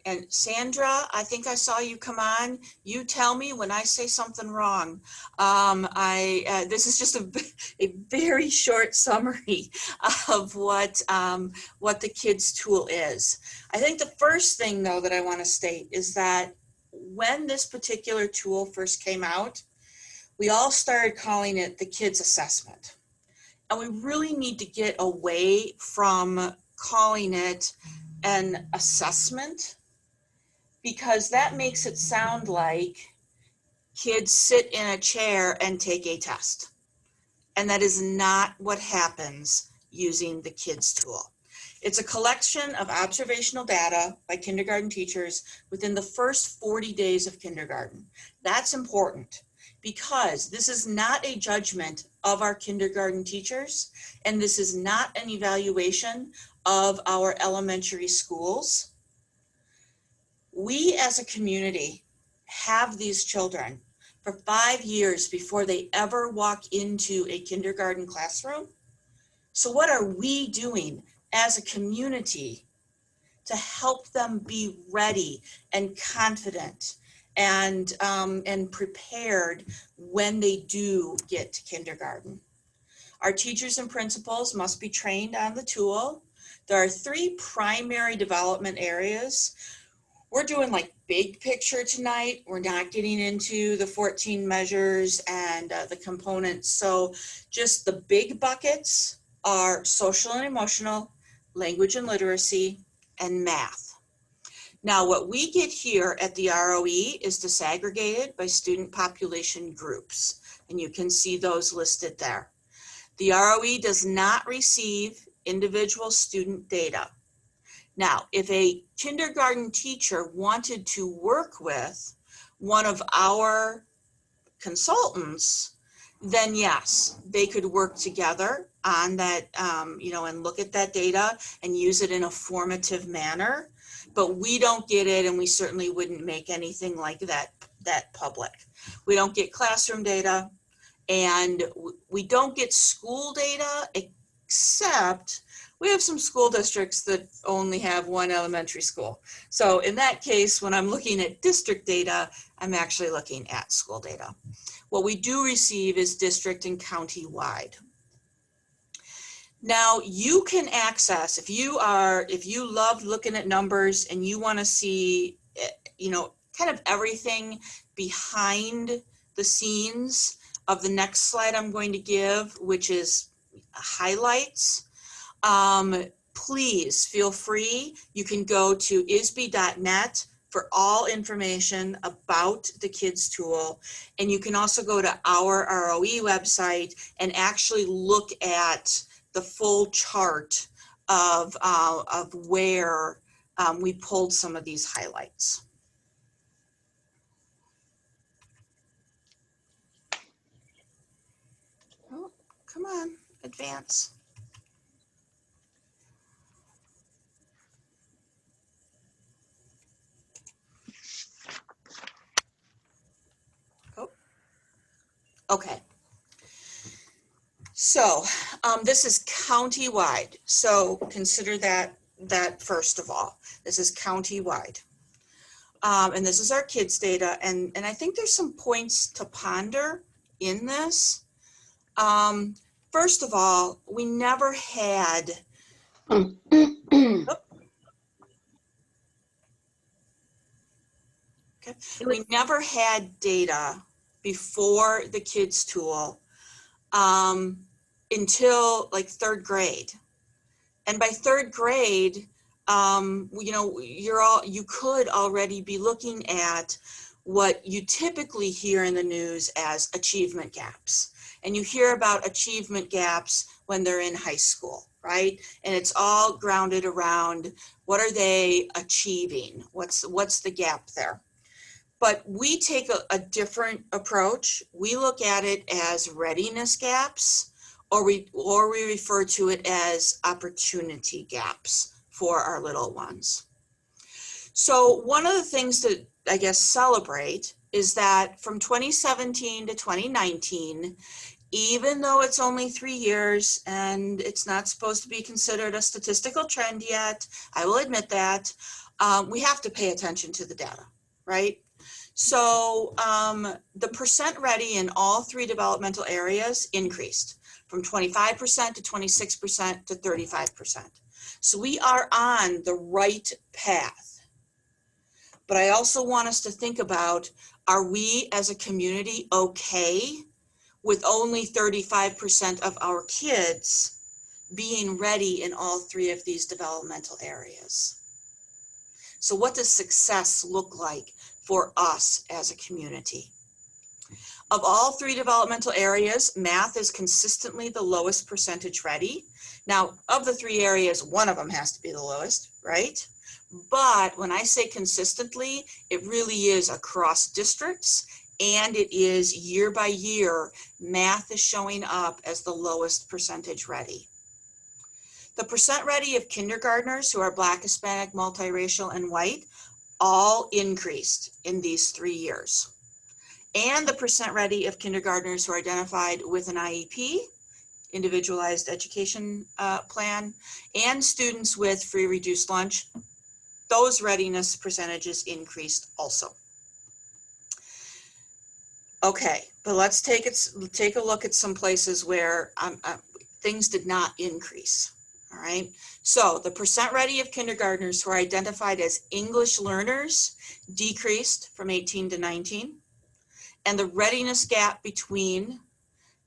and Sandra, I think I saw you come on. You tell me when I say something wrong. This is just a very short summary of what the kids tool is. I think the first thing though that I want to state is that when this particular tool first came out, we all started calling it the kids assessment. And we really need to get away from calling it an assessment, because that makes it sound like kids sit in a chair and take a test. And that is not what happens using the kids tool. It's a collection of observational data by kindergarten teachers within the first 40 days of kindergarten. That's important, because this is not a judgment of our kindergarten teachers, and this is not an evaluation of our elementary schools. We as a community have these children for 5 years before they ever walk into a kindergarten classroom. So what are we doing as a community to help them be ready and confident and prepared when they do get to kindergarten? Our teachers and principals must be trained on the tool. There are 3 primary development areas. We're doing like big picture tonight. We're not getting into the 14 measures and the components. So just the big buckets are social and emotional, language and literacy, and math. Now, what we get here at the ROE is disaggregated by student population groups, and you can see those listed there. The ROE does not receive individual student data. Now, if a kindergarten teacher wanted to work with one of our consultants, then yes, they could work together on that, and look at that data and use it in a formative manner. But we don't get it, and we certainly wouldn't make anything like that public. We don't get classroom data, and we don't get school data, except we have some school districts that only have 1 elementary school. So in that case, when I'm looking at district data, I'm actually looking at school data. What we do receive is district and county-wide. Now you can access, if you love looking at numbers and you want to see, kind of everything behind the scenes of the next slide I'm going to give, which is highlights, please feel free. You can go to isb.net for all information about the kids tool. And you can also go to our ROE website and actually look at the full chart of where we pulled some of these highlights. Oh, come on, advance. Oh, okay. So this is county-wide. So consider that first of all. This is county-wide. And this is our kids data. And I think there's some points to ponder in this. First of all, we never had, we never had data before the kids tool until like 3rd grade. And by 3rd grade, you could already be looking at what you typically hear in the news as achievement gaps. And you hear about achievement gaps when they're in high school, right? And it's all grounded around what are they achieving? What's the gap there? But we take a different approach. We look at it as readiness gaps, or we refer to it as opportunity gaps for our little ones. So one of the things to, I guess, celebrate is that from 2017 to 2019, even though it's only 3 years and it's not supposed to be considered a statistical trend yet, I will admit that, we have to pay attention to the data, right? So the percent ready in all 3 developmental areas increased from 25% to 26% to 35%. So we are on the right path. But I also want us to think about, are we as a community okay with only 35% of our kids being ready in all 3 of these developmental areas? So what does success look like for us as a community? Of all 3 developmental areas, math is consistently the lowest percentage ready. Now, of the 3 areas, one of them has to be the lowest, right? But when I say consistently, it really is across districts, and it is year by year, math is showing up as the lowest percentage ready. The percent ready of kindergartners who are Black, Hispanic, multiracial, and white all increased in these 3 years. and the percent ready of kindergartners who are identified with an IEP, individualized education plan, and students with free reduced lunch, those readiness percentages increased also. Okay, but let's take a look at some places where things did not increase. All right, so the percent ready of kindergartners who are identified as English learners decreased from 18 to 19, and the readiness gap between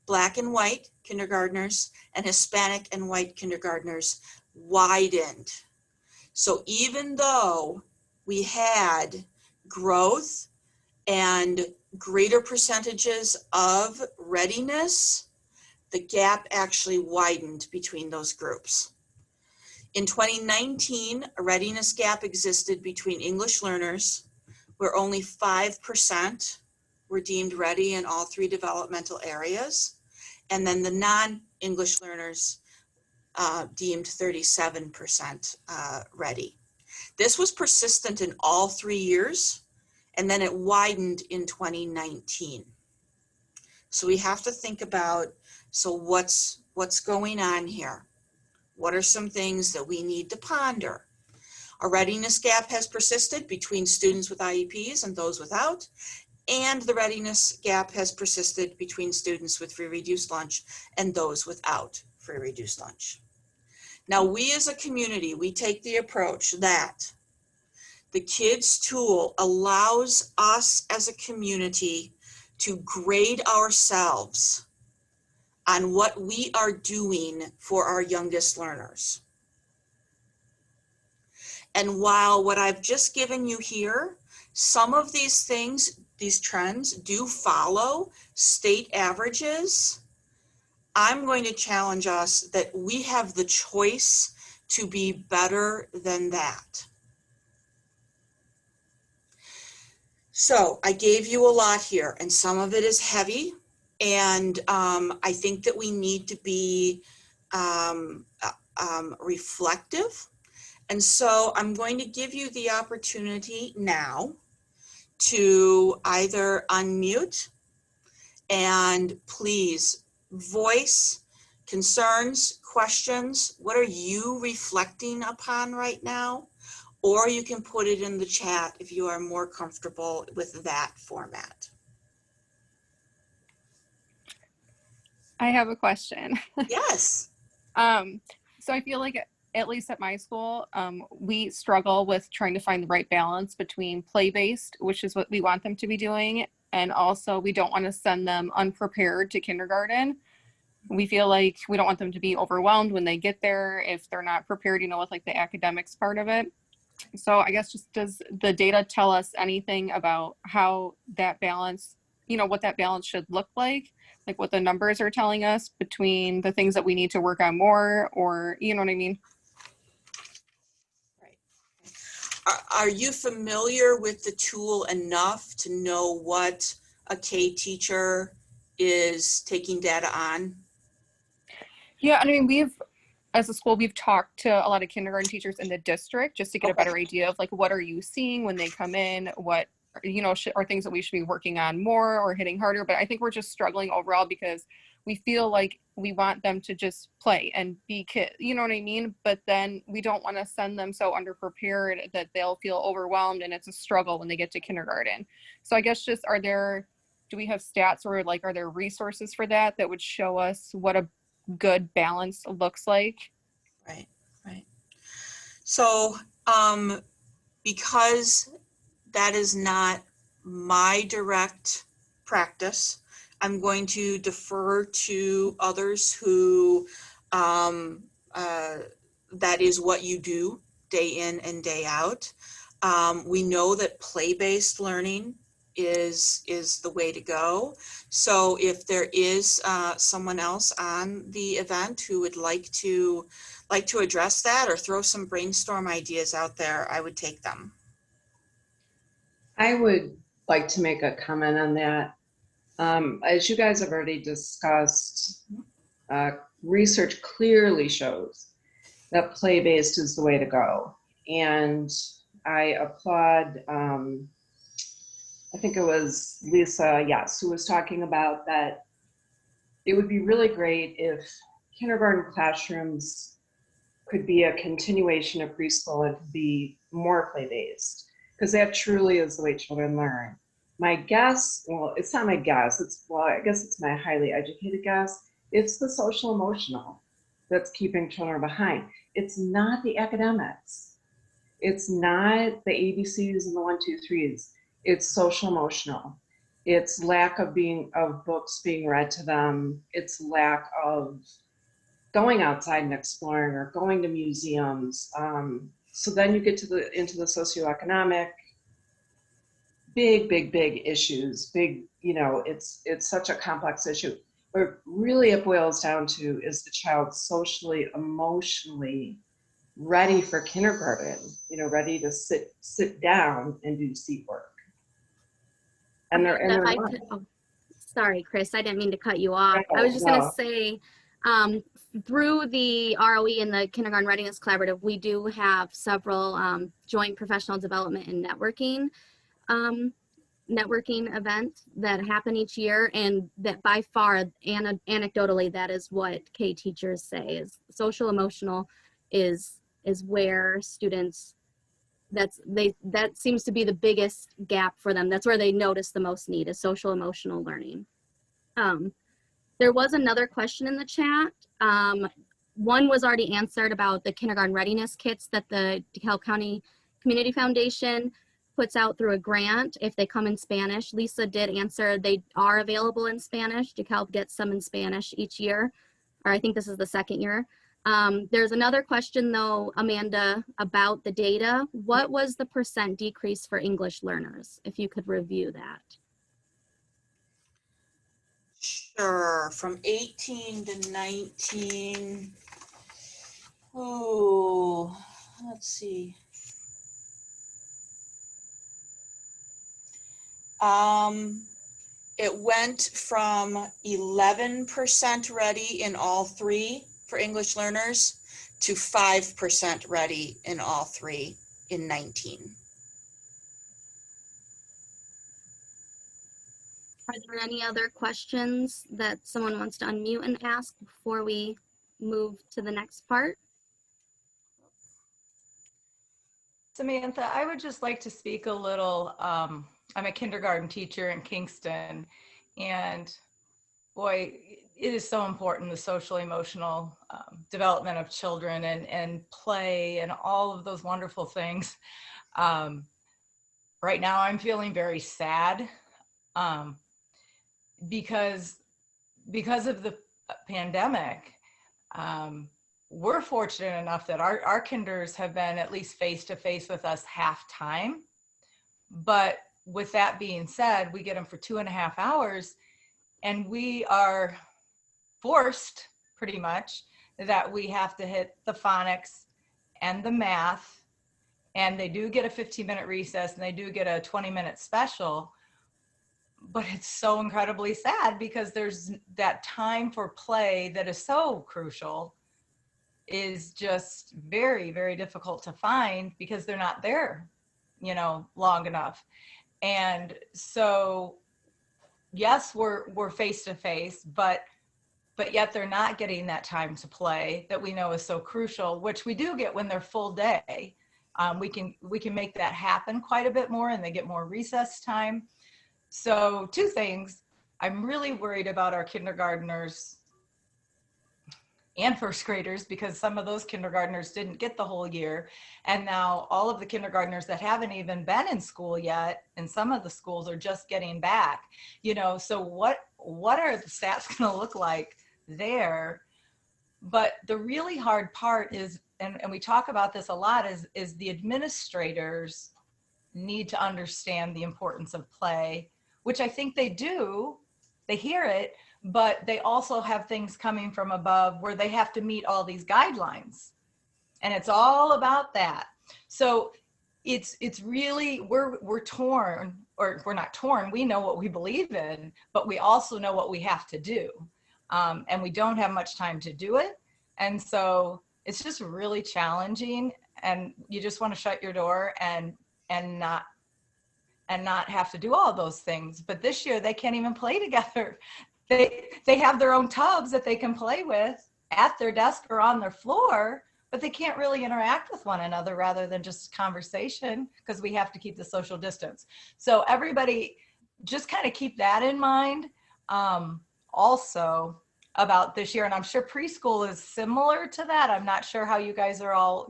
Black and white kindergartners and Hispanic and white kindergartners widened. So even though we had growth and greater percentages of readiness, the gap actually widened between those groups. In 2019, a readiness gap existed between English learners, where only 5% were deemed ready in all 3 developmental areas, and then the non-English learners deemed 37% ready. This was persistent in all 3 years, and then it widened in 2019. So we have to think about, so what's going on here? What are some things that we need to ponder? A readiness gap has persisted between students with IEPs and those without, and the readiness gap has persisted between students with free reduced lunch and those without free reduced lunch. Now, we as a community, we take the approach that the kids tool allows us as a community to grade ourselves on what we are doing for our youngest learners. And while what I've just given you here, some of these things, these trends do follow state averages, I'm going to challenge us that we have the choice to be better than that. So I gave you a lot here, and some of it is heavy, and I think that we need to be reflective. And so I'm going to give you the opportunity now to either unmute and please voice concerns, questions. What are you reflecting upon right now? Or you can put it in the chat if you are more comfortable with that format. I have a question. Yes. So I feel like at least at my school, we struggle with trying to find the right balance between play-based, which is what we want them to be doing, and also we don't want to send them unprepared to kindergarten. We feel like we don't want them to be overwhelmed when they get there if they're not prepared, you know, with like the academics part of it. So I guess just does the data tell us anything about how that balance, you know, what that balance should look like what the numbers are telling us between the things that we need to work on more, or, you know what I mean? Right. Are you familiar with the tool enough to know what a K teacher is taking data on? Yeah, I mean, as a school, we've talked to a lot of kindergarten teachers in the district just to get a better idea of like, what are you seeing when they come in? What, you know, are things that we should be working on more or hitting harder? But I think we're just struggling overall because we feel like we want them to just play and be kids, you know what I mean? But then we don't want to send them so underprepared that they'll feel overwhelmed and it's a struggle when they get to kindergarten. So I guess just, do we have stats or like, are there resources for that would show us what a good balance looks like? Right. So because that is not my direct practice, I'm going to defer to others who that is what you do day in and day out. We know that play-based learning is the way to go. So if there is someone else on the event who would like to address that or throw some brainstorm ideas out there, I would take them. I would like to make a comment on that. As you guys have already discussed, research clearly shows that play-based is the way to go. And I applaud I think it was Lisa, yes, who was talking about that it would be really great if kindergarten classrooms could be a continuation of preschool and be more play-based, because that truly is the way children learn. My guess, well, it's not my guess, well, I guess it's my highly educated guess, it's the social emotional that's keeping children behind. It's not the academics. It's not the ABCs and the 1, 2, 3s. It's social emotional. It's lack of books being read to them. It's lack of going outside and exploring or going to museums. So then you get to into the socioeconomic, big issues. It's such a complex issue. But really it boils down to, is the child socially, emotionally ready for kindergarten, ready to sit down and do seat work. And they're not. Sorry, Chris, I didn't mean to cut you off. I was just going to say, through the ROE and the Kindergarten Readiness Collaborative, we do have several joint professional development and networking events that happen each year, and that by far, anecdotally, that is what K teachers say is social emotional is where students, that seems to be the biggest gap for them. That's where they notice the most need, is social emotional learning. There was another question in the chat. One was already answered about the kindergarten readiness kits that the DeKalb County Community Foundation puts out through a grant if they come in Spanish. Lisa did answer they are available in Spanish. DeKalb gets some in Spanish each year, or I think this is the second year. There's another question though, Amanda, about the data. What was the % decrease for English learners? If you could review that. Sure, from 18 to 19. Oh, let's see. It went from 11% ready in all three for English learners to 5% ready in all three in 19. Are there any other questions that someone wants to unmute and ask before we move to the next part? Samantha, I would just like to speak a little. I'm a kindergarten teacher in Kingston, and boy, it is so important, the social emotional development of children and play and all of those wonderful things. Right now I'm feeling very sad because of the pandemic. We're fortunate enough that our kinders have been at least face-to-face with us half time. But with that being said, we get them for 2.5 hours, and we are forced pretty much that we have to hit the phonics and the math, and they do get a 15-minute recess and they do get a 20-minute special. But it's so incredibly sad because there's that time for play that is so crucial is just very, very difficult to find because they're not there, long enough. And so, yes, we're face to face, but yet they're not getting that time to play that we know is so crucial, which we do get when they're full day. We can make that happen quite a bit more, and they get more recess time. So 2 things, I'm really worried about our kindergartners and first graders, because some of those kindergartners didn't get the whole year. And now all of the kindergartners that haven't even been in school yet, and some of the schools are just getting back, so what are the stats going to look like there? But the really hard part is, and we talk about this a lot, is the administrators need to understand the importance of play, which I think they do. They hear it, but they also have things coming from above where they have to meet all these guidelines, and it's all about that. So it's really, we're torn, or we're not torn. We know what we believe in, but we also know what we have to do, and we don't have much time to do it. And so it's just really challenging, and you just want to shut your door and not and not have to do all those things. But this year they can't even play together. They have their own tubs that they can play with at their desk or on their floor, but they can't really interact with one another rather than just conversation because we have to keep the social distance. So everybody just kind of keep that in mind. Also about this year, and I'm sure preschool is similar to that. I'm not sure how you guys are all,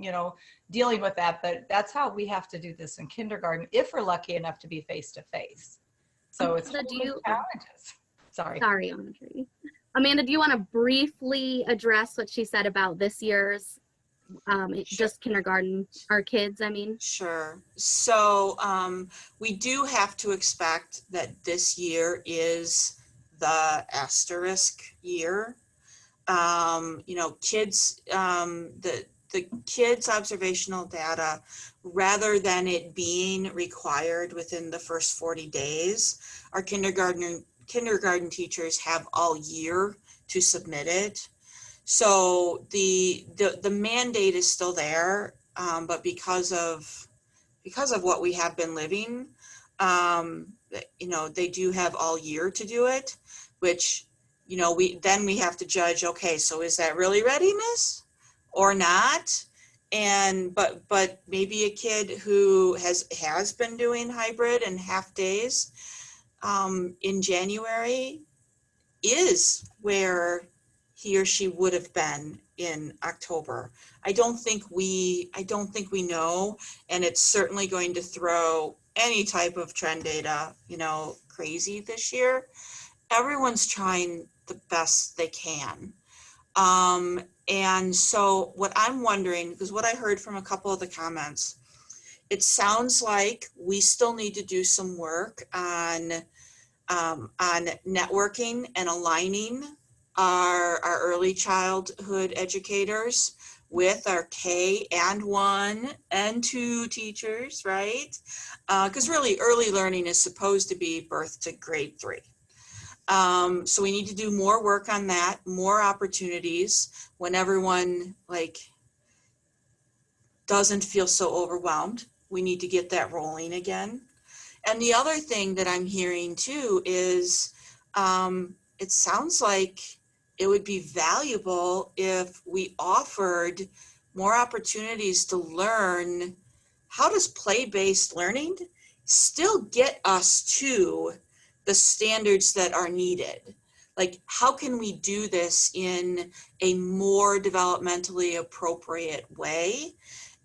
dealing with that, but that's how we have to do this in kindergarten if we're lucky enough to be face to face. So it's challenges. Sorry, Audrey. Amanda, do you want to briefly address what she said about this year's just kindergarten, our kids, I mean? Sure. So we do have to expect that this year is the asterisk year. Kids, the kids' observational data, rather than it being required within the first 40 days, our kindergarten teachers have all year to submit it. So the mandate is still there, but because of what we have been living, they do have all year to do it, which, we have to judge, okay, so is that really readiness or not? And, but maybe a kid who has been doing hybrid and half days in January is where he or she would have been in October. I don't think we know, and it's certainly going to throw any type of trend data, crazy this year. Everyone's trying the best they can. And so what I'm wondering, because what I heard from a couple of the comments, it sounds like we still need to do some work on networking and aligning our early childhood educators with our K and 1 and 2 teachers, right? Because really early learning is supposed to be birth to grade 3. So we need to do more work on that, more opportunities when everyone doesn't feel so overwhelmed. We need to get that rolling again. And the other thing that I'm hearing too is it sounds like it would be valuable if we offered more opportunities to learn how does play-based learning still get us to the standards that are needed. Like, how can we do this in a more developmentally appropriate way?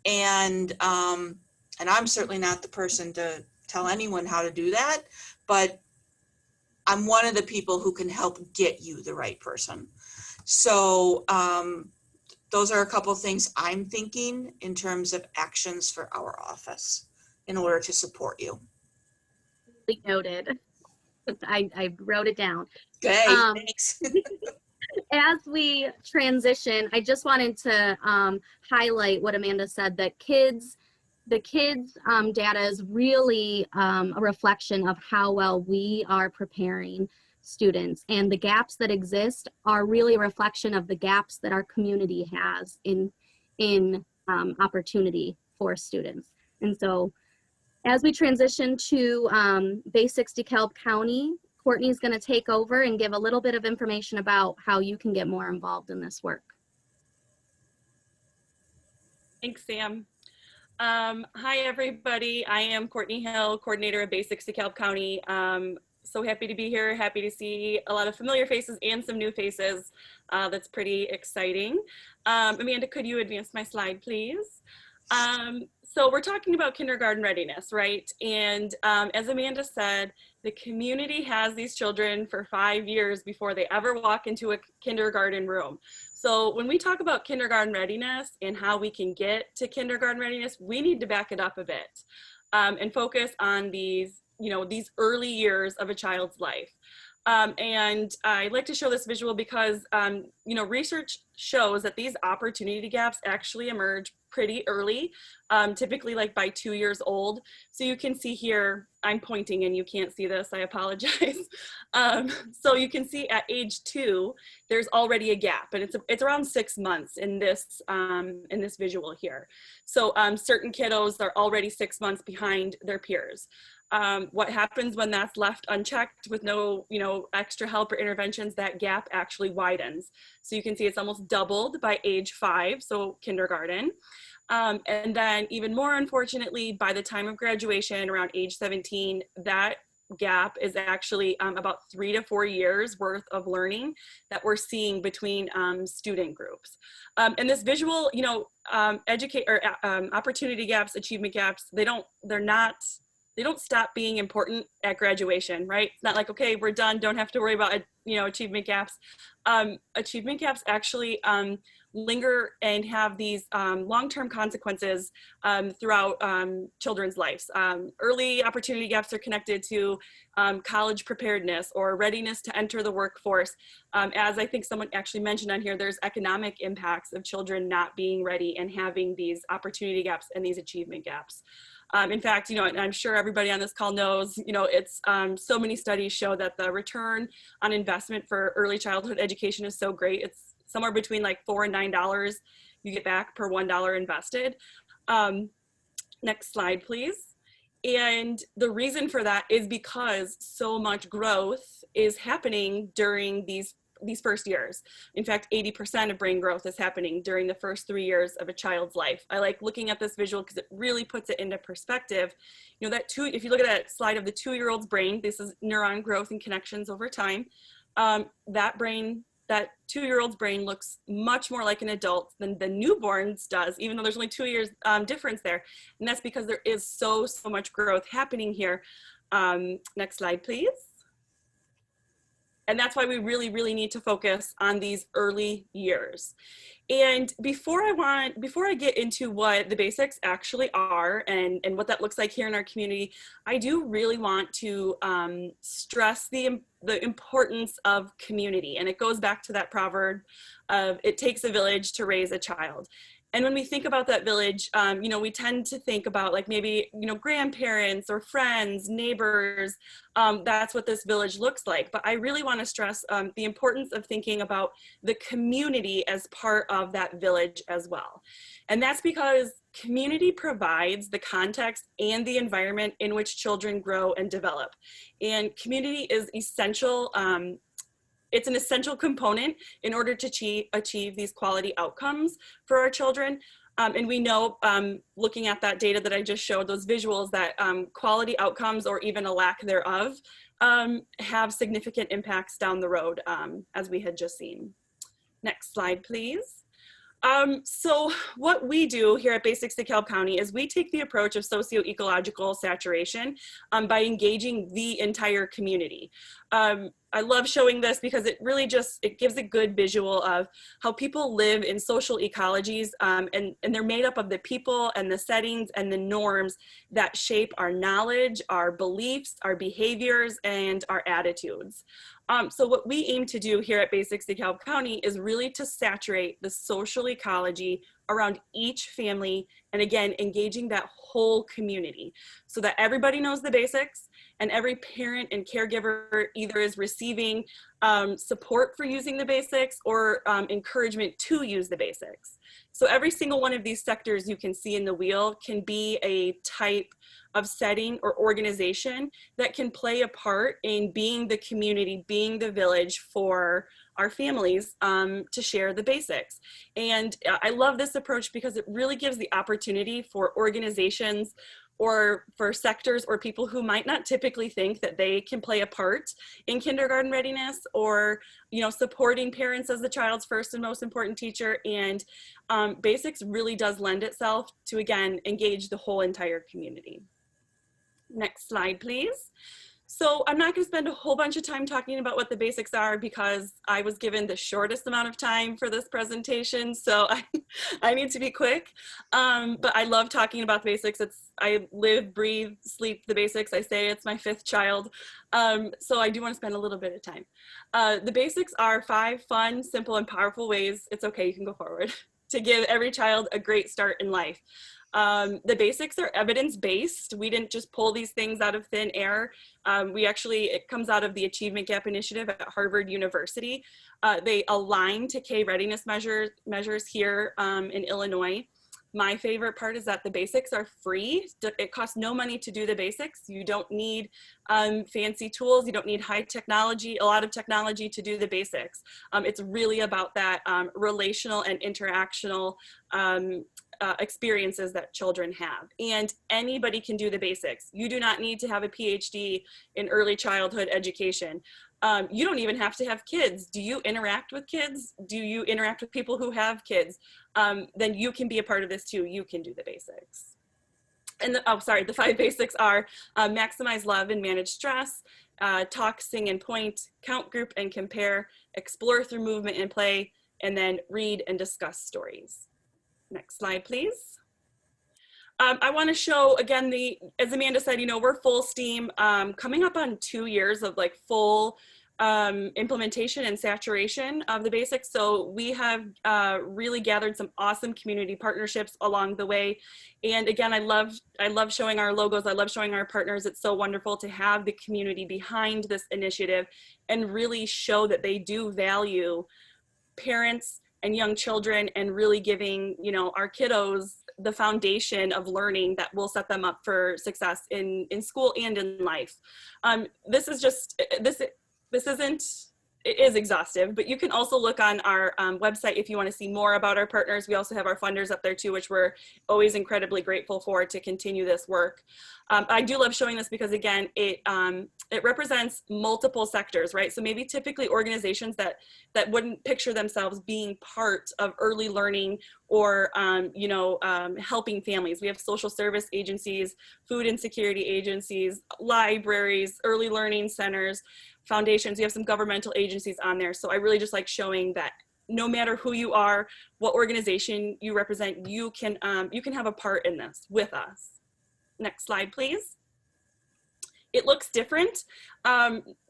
And I'm certainly not the person to tell anyone how to do that, but I'm one of the people who can help get you the right person. So those are a couple of things I'm thinking in terms of actions for our office in order to support you. Noted. I wrote it down. Okay, thanks. As we transition, I just wanted to highlight what Amanda said, that the kids data is really a reflection of how well we are preparing students, and the gaps that exist are really a reflection of the gaps that our community has in opportunity for students. And so as we transition to Basics DeKalb County, Courtney's going to take over and give a little bit of information about how you can get more involved in this work. Thanks, Sam. Hi, everybody. I am Courtney Hill, coordinator of Basics DeKalb County. So happy to be here. Happy to see a lot of familiar faces and some new faces. That's pretty exciting. Amanda, could you advance my slide, please? So we're talking about kindergarten readiness, right? And as Amanda said, the community has these children for 5 years before they ever walk into a kindergarten room. So when we talk about kindergarten readiness and how we can get to kindergarten readiness, we need to back it up a bit and focus on these, these early years of a child's life. And I'd like to show this visual because, research shows that these opportunity gaps actually emerge pretty early, typically like by 2 years old. So you can see here, I'm pointing and you can't see this, I apologize. So you can see at age 2, there's already a gap, and it's around 6 months in this visual here. So certain kiddos are already 6 months behind their peers. What happens when that's left unchecked with no, extra help or interventions, that gap actually widens. So you can see it's almost doubled by age 5, so kindergarten. And then even more unfortunately, by the time of graduation, around age 17, that gap is actually about 3 to 4 years worth of learning that we're seeing between student groups. And this visual, opportunity gaps, achievement gaps, they don't stop being important at graduation, right? It's not like, okay, we're done, don't have to worry about, achievement gaps. Achievement gaps actually linger and have these long-term consequences throughout children's lives. Early opportunity gaps are connected to college preparedness or readiness to enter the workforce. As I think someone actually mentioned on here, there's economic impacts of children not being ready and having these opportunity gaps and these achievement gaps. In fact, and I'm sure everybody on this call knows, it's so many studies show that the return on investment for early childhood education is so great. It's somewhere between like $4 and $9 you get back per $1 invested. Next slide, please. And the reason for that is because so much growth is happening during these first years. In fact, 80% of brain growth is happening during the first 3 years of a child's life. I like looking at this visual because it really puts it into perspective. If you look at that slide of the 2-year-old's brain, this is neuron growth and connections over time. That 2-year-old's brain looks much more like an adult than the newborn's does, even though there's only 2 years difference there. And that's because there is so much growth happening here. Next slide, please. And that's why we really, really need to focus on these early years. And before I get into what the basics actually are and what that looks like here in our community, I do really want to stress the importance of community. And it goes back to that proverb of it takes a village to raise a child. And when we think about that village, we tend to think about like maybe, grandparents or friends, neighbors. That's what this village looks like. But I really want to stress the importance of thinking about the community as part of that village as well. And that's because community provides the context and the environment in which children grow and develop. And community is essential. It's an essential component in order to achieve these quality outcomes for our children. And we know, looking at that data that I just showed, those visuals, that quality outcomes or even a lack thereof have significant impacts down the road, as we had just seen. Next slide, please. So what we do here at Basics DeKalb County is we take the approach of socio-ecological saturation by engaging the entire community. I love showing this because it really it gives a good visual of how people live in social ecologies, and they're made up of the people and the settings and the norms that shape our knowledge, our beliefs, our behaviors, and our attitudes. So what we aim to do here at Basics DeKalb County is really to saturate the social ecology around each family, and again, engaging that whole community so that everybody knows the basics and every parent and caregiver either is receiving support for using the basics or encouragement to use the basics. So every single one of these sectors you can see in the wheel can be a type of setting or organization that can play a part in being the community, being the village for our families to share the basics. And I love this approach because it really gives the opportunity for organizations or for sectors or people who might not typically think that they can play a part in kindergarten readiness or, supporting parents as the child's first and most important teacher. And basics really does lend itself to, again, engage the whole entire community. Next slide, please. So I'm not going to spend a whole bunch of time talking about what the basics are because I was given the shortest amount of time for this presentation, so I need to be quick. But I love talking about the basics. I live, breathe, sleep the basics. I say it's my 5th child. So I do want to spend a little bit of time. The basics are 5 fun, simple, and powerful ways, it's okay, you can go forward, to give every child a great start in life. The basics are evidence-based. We didn't just pull these things out of thin air. It comes out of the Achievement Gap Initiative at Harvard University. They align to K readiness measures here in Illinois. My favorite part is that the basics are free. It costs no money to do the basics. You don't need fancy tools. You don't need high technology, a lot of technology to do the basics. It's really about that relational and interactional experiences that children have. And anybody can do the basics. You do not need to have a PhD in early childhood education. You don't even have to have kids. Do you interact with kids? Do you interact with people who have kids? Then you can be a part of this too. You can do the basics. And the 5 basics are maximize love and manage stress, talk, sing, and point, count, group, and compare, explore through movement and play, and then read and discuss stories. Next slide, please. I want to show again, as Amanda said, we're full steam, coming up on 2 years of like full implementation and saturation of the basics. So we have really gathered some awesome community partnerships along the way. And again, I love showing our logos. I love showing our partners. It's so wonderful to have the community behind this initiative and really show that they do value parents and young children, and really giving, our kiddos the foundation of learning that will set them up for success in school and in life. This is exhaustive, but you can also look on our website if you want to see more about our partners. We also have our funders up there too, which we're always incredibly grateful for to continue this work. I do love showing this because again, it represents multiple sectors, right? So maybe typically organizations that wouldn't picture themselves being part of early learning or helping families. We have social service agencies, food insecurity agencies, libraries, early learning centers, foundations. We have some governmental agencies on there. So I really just like showing that no matter who you are, what organization you represent, you can have a part in this with us. Next slide, please. It looks different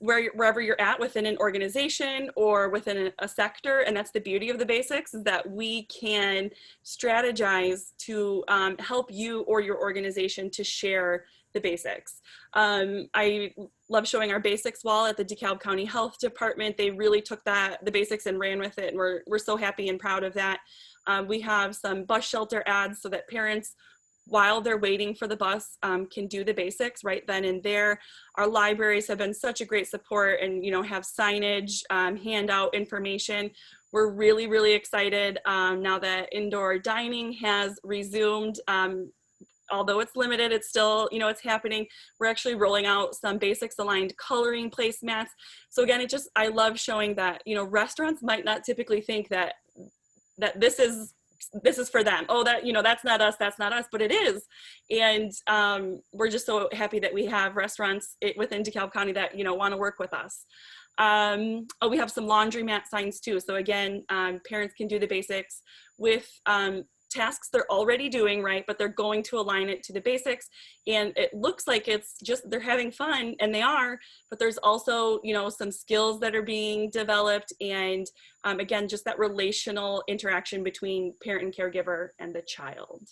wherever you're at within an organization or within a sector, and that's the beauty of the basics, is that we can strategize to help you or your organization to share the basics. I love showing our basics wall at the DeKalb County Health Department. They really took the basics and ran with it, and we're so happy and proud of that. We have some bus shelter ads so that parents, while they're waiting for the bus, can do the basics right then and there. Our libraries have been such a great support and have signage, handout information. We're really, really excited now that indoor dining has resumed. Although it's limited, it's still, it's happening. We're actually rolling out some basics aligned coloring placemats. So again, I love showing that, restaurants might not typically think that this is for them. Oh, that's not us, but it is. And we're just so happy that we have restaurants within DeKalb County that, want to work with us. We have some laundromat signs too. So again, parents can do the basics with tasks they're already doing, right? But they're going to align it to the basics. And it looks like it's just, they're having fun, and they are, but there's also, some skills that are being developed. And again, just that relational interaction between parent and caregiver and the child.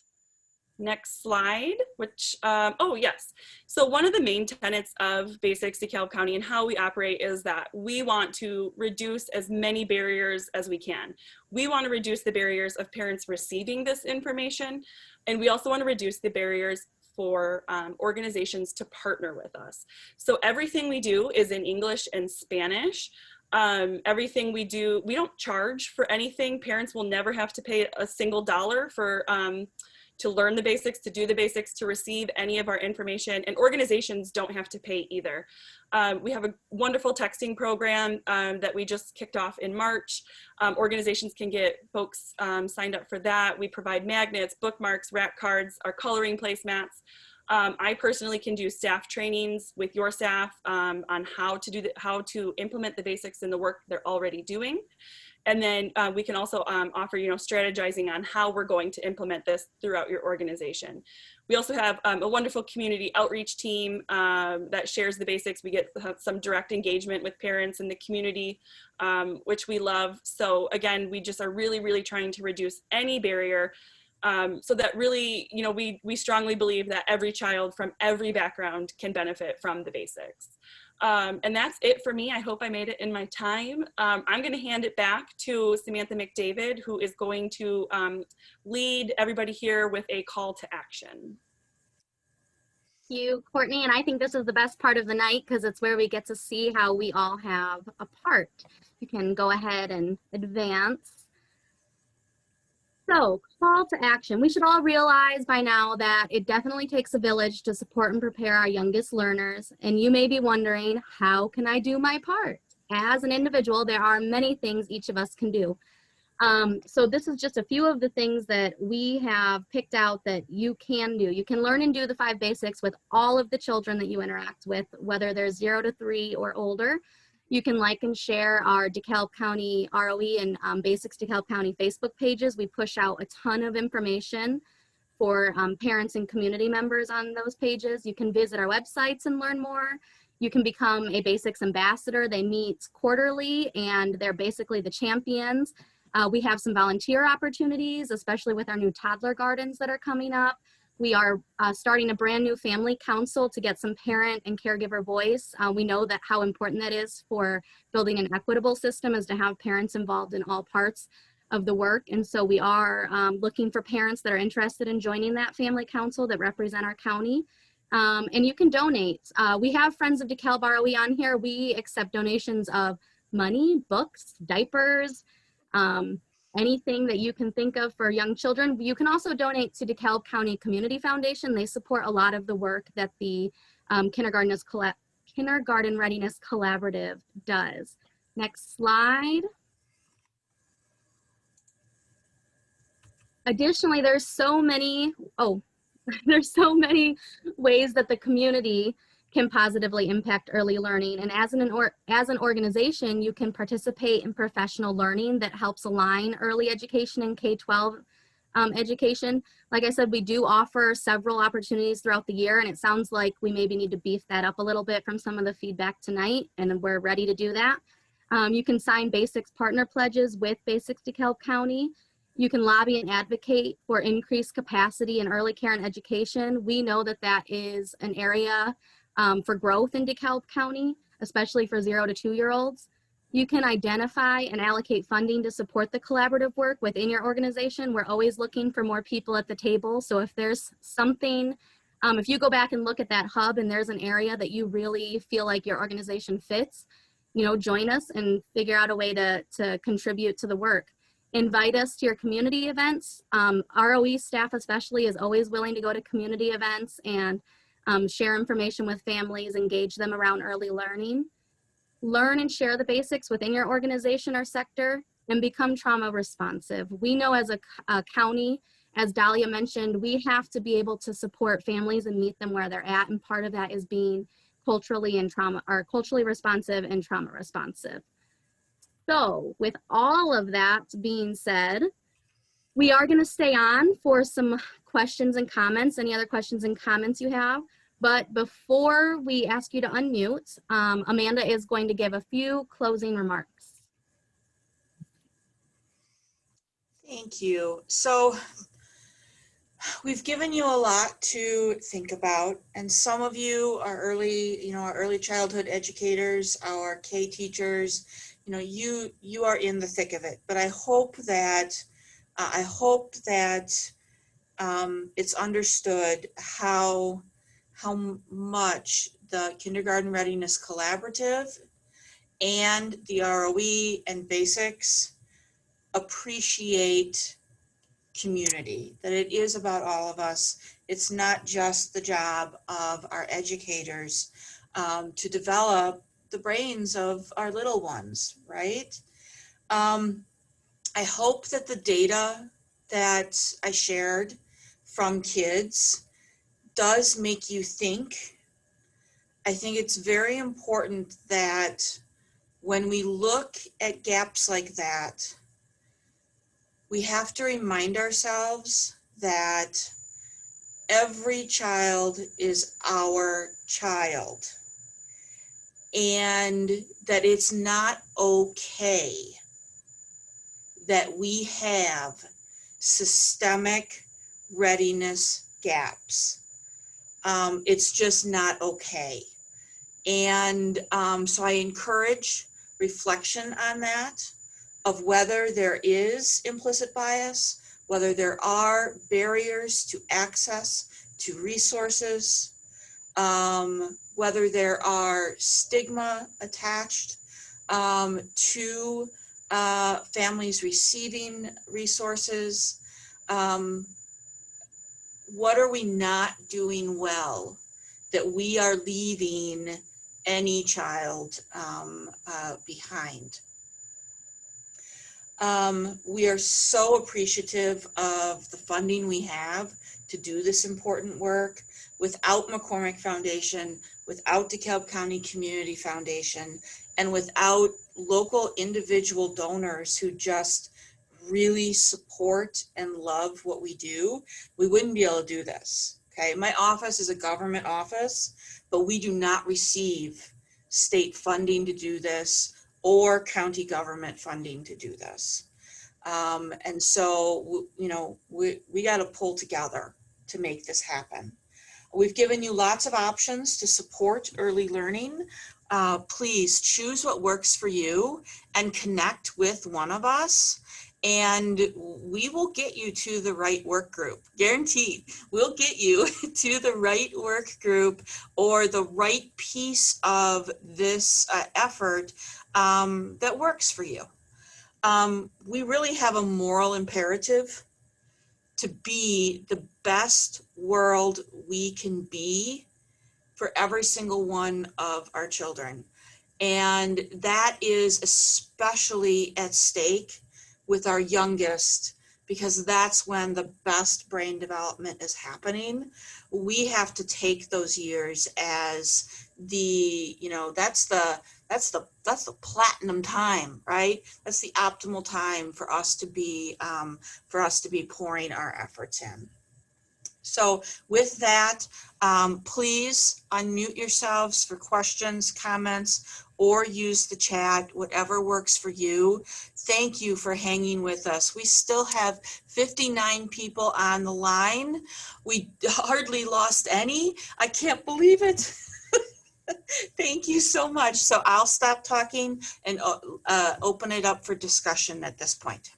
Next slide, which, oh yes. So one of the main tenets of Basics DeKalb County and how we operate is that we want to reduce as many barriers as we can. We want to reduce the barriers of parents receiving this information, and we also want to reduce the barriers for organizations to partner with us. So everything we do is in English and Spanish. Everything we do, we don't charge for anything. Parents will never have to pay a single dollar for to learn the basics, to do the basics, to receive any of our information, and organizations don't have to pay either. We have a wonderful texting program that we just kicked off in March. Organizations can get folks signed up for that. We provide magnets, bookmarks, rack cards, our coloring placemats. I personally can do staff trainings with your staff on how to implement the basics in the work they're already doing. And then we can also offer, strategizing on how we're going to implement this throughout your organization. We also have a wonderful community outreach team that shares the basics. We get some direct engagement with parents in the community, which we love. So again, we just are really, really trying to reduce any barrier so that really, we strongly believe that every child from every background can benefit from the basics. And that's it for me. I hope I made it in my time. I'm going to hand it back to Samantha McDavid, who is going to lead everybody here with a call to action. Thank you, Courtney. And I think this is the best part of the night because it's where we get to see how we all have a part. You can go ahead and advance. So, call to action. We should all realize by now that it definitely takes a village to support and prepare our youngest learners. And you may be wondering, how can I do my part? As an individual, there are many things each of us can do. So this is just a few of the things that we have picked out that you can do. You can learn and do the 5 basics with all of the children that you interact with, whether they're 0 to 3 or older. You can like and share our DeKalb County ROE and Basics DeKalb County Facebook pages. We push out a ton of information for parents and community members on those pages. You can visit our websites and learn more. You can become a Basics ambassador. They meet quarterly and they're basically the champions. We have some volunteer opportunities, especially with our new toddler gardens that are coming up. We are starting a brand new family council to get some parent and caregiver voice. We know that how important that is for building an equitable system is to have parents involved in all parts of the work. And so we are looking for parents that are interested in joining that family council that represent our county. And you can donate. We have Friends of DeKalb ROE on here. We accept donations of money, books, diapers, anything that you can think of for young children. You can also donate to DeKalb County Community Foundation. They support a lot of the work that the Kindergarten Readiness Collaborative does. Next slide. Additionally, there's so many ways that the community can positively impact early learning. And as an organization, you can participate in professional learning that helps align early education and K-12 education. Like I said, we do offer several opportunities throughout the year, and it sounds like we maybe need to beef that up a little bit from some of the feedback tonight, and we're ready to do that. You can sign Basics partner pledges with Basics DeKalb County. You can lobby and advocate for increased capacity in early care and education. We know that that is an area for growth in DeKalb County, especially for 0 to 2-year-olds. You can identify and allocate funding to support the collaborative work within your organization. We're always looking for more people at the table. So if there's something, if you go back and look at that hub and there's an area that you really feel like your organization fits, join us and figure out a way to contribute to the work. Invite us to your community events. ROE staff especially is always willing to go to community events and share information with families, engage them around early learning. Learn and share the basics within your organization or sector, and become trauma responsive. We know as a county, as Dahlia mentioned, we have to be able to support families and meet them where they're at, and part of that is being culturally responsive and trauma responsive. So with all of that being said, we are going to stay on for some questions and comments, any other questions and comments you have. But before we ask you to unmute, Amanda is going to give a few closing remarks. Thank you. So we've given you a lot to think about, and some of you are our early childhood educators, our K teachers. You are in the thick of it. But I hope that it's understood how much the Kindergarten Readiness Collaborative and the ROE and Basics appreciate community, that it is about all of us. It's not just the job of our educators to develop the brains of our little ones, right? I hope that the data that I shared from kids does make you think. I think it's very important that when we look at gaps like that, we have to remind ourselves that every child is our child, and that it's not okay that we have systemic readiness gaps. It's just not okay. And so I encourage reflection on that, of whether there is implicit bias, whether there are barriers to access to resources, whether there are stigma attached to families receiving resources. What are we not doing well that we are leaving any child behind? We are so appreciative of the funding we have to do this important work. Without McCormick Foundation, without DeKalb County Community Foundation, and without local individual donors who just really support and love what we do, we wouldn't be able to do this. Okay, my office is a government office, but we do not receive state funding to do this or county government funding to do this. And so, you know, we got to pull together to make this happen. We've given you lots of options to support early learning. Please choose what works for you and connect with one of us, and we will get you to the right work group. Guaranteed, we'll get you to the right work group or the right piece of this effort that works for you. We really have a moral imperative to be the best world we can be for every single one of our children. And that is especially at stake with our youngest, because that's when the best brain development is happening. We have to take those years as the, you know, that's the platinum time, right? That's the optimal time for us to be pouring our efforts in. So with that, please unmute yourselves for questions, comments, or use the chat, whatever works for you. Thank you for hanging with us. We still have 59 people on the line. We hardly lost any. I can't believe it. Thank you so much. So I'll stop talking and open it up for discussion at this point.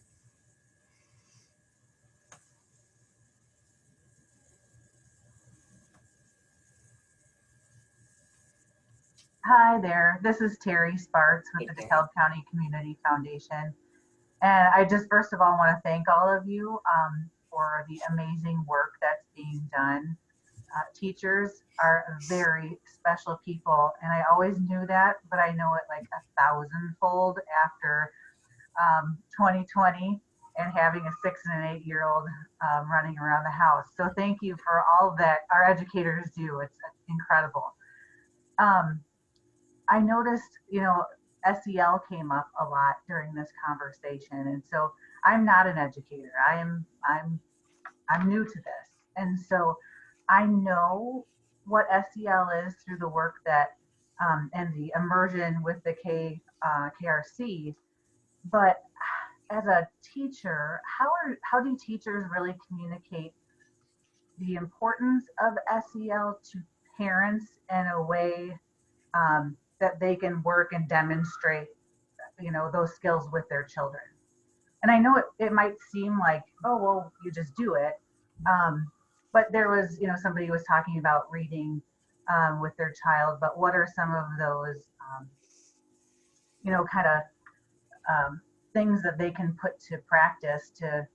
Hi there, this is Terry Sparks with the DeKalb County Community Foundation. And I just first of all want to thank all of you for the amazing work that's being done. Teachers are very special people, and I always knew that, but I know it like 1,000-fold after 2020 and having a 6 and an 8-year-old running around the house. So thank you for all that our educators do. It's incredible. I noticed, you know, SEL came up a lot during this conversation, and so I'm not an educator. I'm new to this, and so I know what SEL is through the work that and the immersion with the KRC. But as a teacher, how do teachers really communicate the importance of SEL to parents in a way that they can work and demonstrate, you know, those skills with their children? And I know it might seem like, oh, well, you just do it. But there was, you know, somebody was talking about reading with their child, but what are some of those, you know, kind of things that they can put to practice to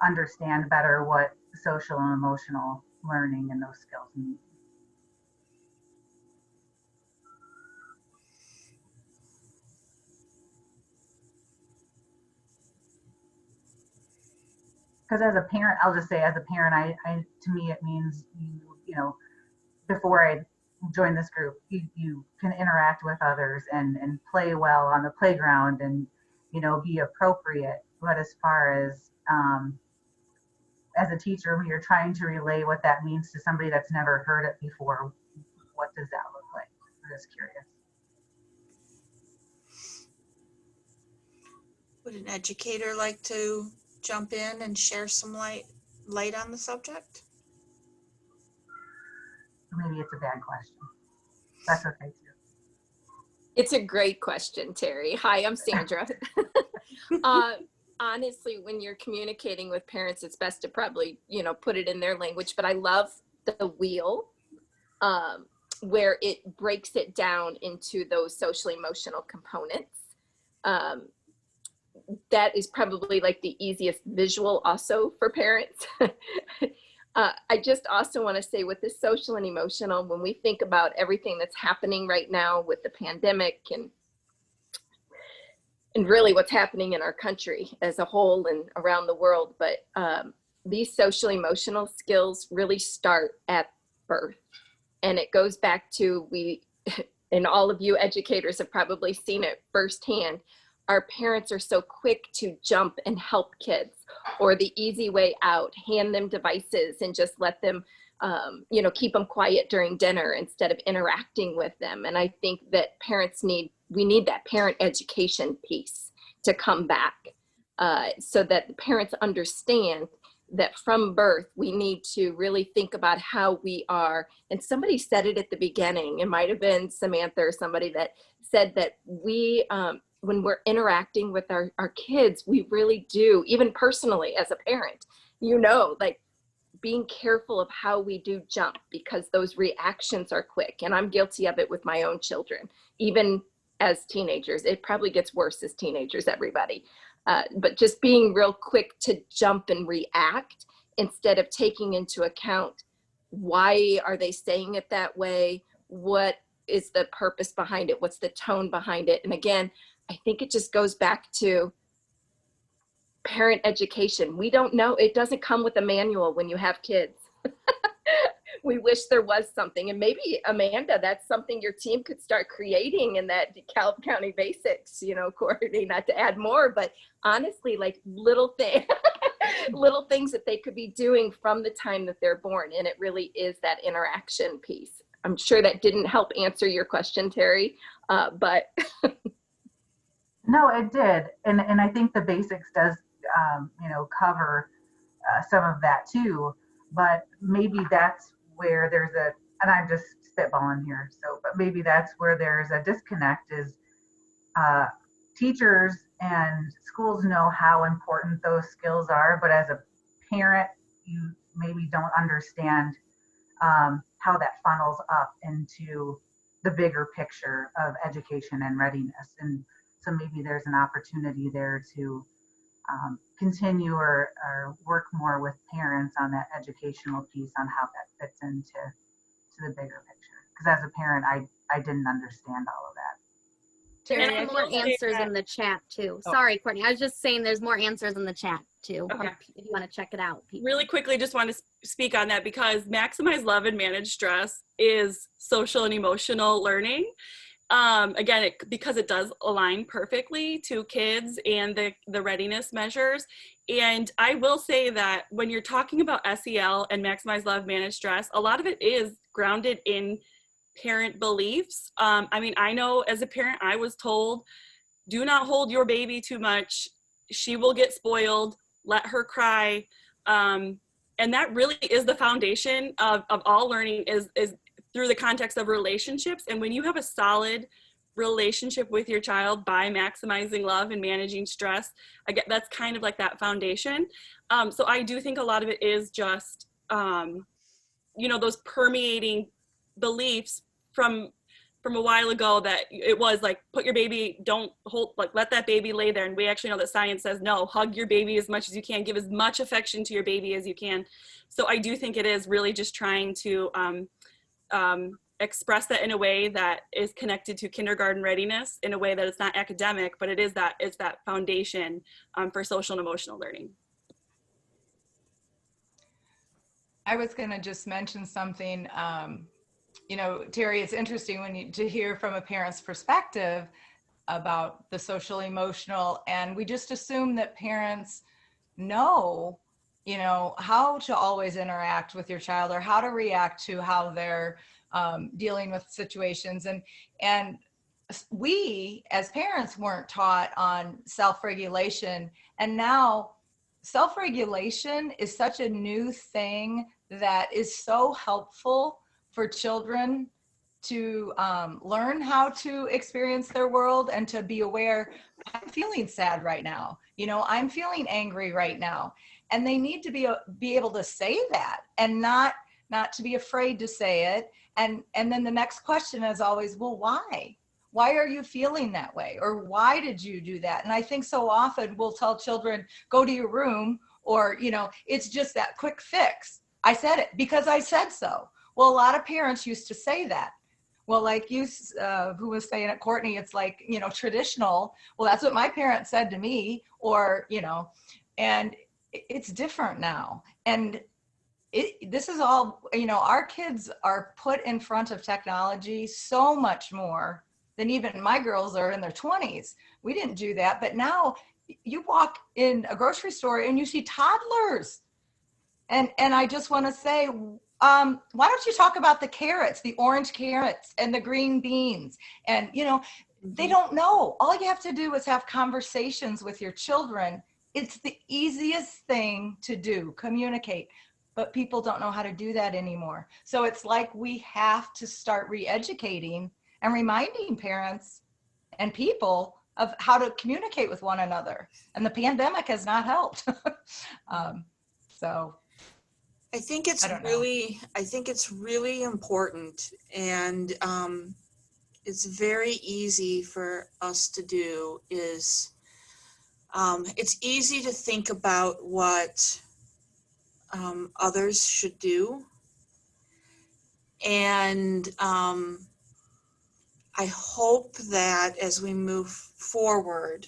understand better what social and emotional learning and those skills mean? Because as a parent, I'll just say, as a parent, I to me it means you know, before I join this group, you can interact with others and play well on the playground and, you know, be appropriate. But as far as a teacher, when you're trying to relay what that means to somebody that's never heard it before, what does that look like? I'm just curious. Would an educator like to jump in and share some light on the subject? Maybe it's a bad question. That's okay too. It's a great question, Terry. Hi, I'm Sandra. Honestly, when you're communicating with parents, it's best to probably, put it in their language, but I love the wheel where it breaks it down into those social emotional components. That is probably like the easiest visual also for parents. I just also want to say with the social and emotional, when we think about everything that's happening right now with the pandemic and really what's happening in our country as a whole and around the world, but these social emotional skills really start at birth. And it goes back to, and all of you educators have probably seen it firsthand, our parents are so quick to jump and help kids, or the easy way out, hand them devices and just let them, keep them quiet during dinner instead of interacting with them. And I think that we need that parent education piece to come back so that the parents understand that from birth, we need to really think about how we are. And somebody said it at the beginning, it might've been Samantha or somebody that said that we, when we're interacting with our kids, we really do, even personally as a parent, like being careful of how we do jump, because those reactions are quick. And I'm guilty of it with my own children, even as teenagers. It probably gets worse as teenagers, everybody. But just being real quick to jump and react instead of taking into account, why are they saying it that way? What is the purpose behind it? What's the tone behind it? And again, I think it just goes back to parent education. We don't know. It doesn't come with a manual when you have kids. We wish there was something. And maybe, Amanda, that's something your team could start creating in that DeKalb County Basics, Courtney, not to add more, but honestly, like little things that they could be doing from the time that they're born. And it really is that interaction piece. I'm sure that didn't help answer your question, Terry, but. No, it did. And I think the basics does, cover some of that too, but maybe that's where there's and I'm just spitballing here. But maybe that's where there's a disconnect is teachers and schools know how important those skills are, but as a parent, you maybe don't understand how that funnels up into the bigger picture of education and readiness. And so maybe there's an opportunity there to continue or work more with parents on that educational piece on how that fits into the bigger picture. Because as a parent, I didn't understand all of that. There's more answers in the chat too. Oh. Sorry, Courtney. I was just saying there's more answers in the chat too. Okay. If you want to check it out. People. Really quickly, just want to speak on that because maximize love and manage stress is social and emotional learning. Again, because it does align perfectly to kids and the readiness measures. And I will say that when you're talking about SEL and maximize love, manage stress, a lot of it is grounded in parent beliefs. I know as a parent, I was told, do not hold your baby too much. She will get spoiled. Let her cry. And that really is the foundation of all learning is through the context of relationships. And when you have a solid relationship with your child by maximizing love and managing stress, again, that's kind of like that foundation. So I do think a lot of it is just, those permeating beliefs from a while ago that it was like, put your baby, don't hold, like let that baby lay there. And we actually know that science says, no, hug your baby as much as you can, give as much affection to your baby as you can. So I do think it is really just trying to express that in a way that is connected to kindergarten readiness, in a way that it's not academic, but it's that foundation for social and emotional learning. I was going to just mention something, Terry, it's interesting to hear from a parent's perspective about the social emotional, and we just assume that parents know, how to always interact with your child or how to react to how they're dealing with situations. And we as parents weren't taught on self-regulation, and now self-regulation is such a new thing that is so helpful for children to learn how to experience their world and to be aware, I'm feeling sad right now. You know, I'm feeling angry right now. And they need to be able to say that and not to be afraid to say it. And then the next question is always, well, why? Why are you feeling that way? Or why did you do that? And I think so often we'll tell children, go to your room, or, you know, it's just that quick fix. I said it because I said so. Well, a lot of parents used to say that. Well, like you, who was saying it, Courtney, it's like, you know, traditional. Well, that's what my parents said to me, or, you know, and it's different now. And this is all, you know, our kids are put in front of technology so much more than even my girls are in their 20s. We didn't do that, but now you walk in a grocery store and you see toddlers. And I just want to say, why don't you talk about the carrots, the orange carrots and the green beans? And, you know, they don't know. All you have to do is have conversations with your children. It's the easiest thing to do, communicate. But people don't know how to do that anymore. So it's like we have to start re-educating and reminding parents and people of how to communicate with one another. And the pandemic has not helped. So I think it's really important, and it's very easy for us to do is, it's easy to think about what others should do. And I hope that as we move forward,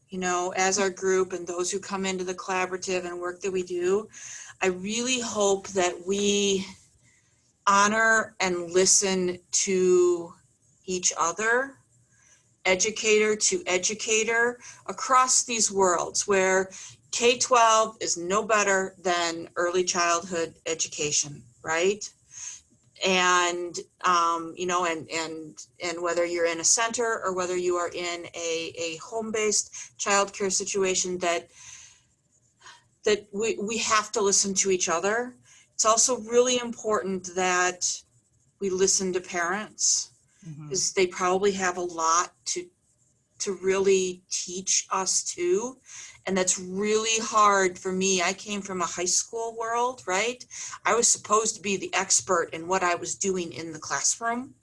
you know, as our group and those who come into the collaborative and work that we do, I really hope that we honor and listen to each other, educator to educator, across these worlds where K-12 is no better than early childhood education, right? And, you know, and whether you're in a center or whether you are in a home-based childcare situation, that we have to listen to each other. It's also really important that we listen to parents, because they probably have a lot to really teach us too. And that's really hard for me. I came from a high school world, right? I was supposed to be the expert in what I was doing in the classroom.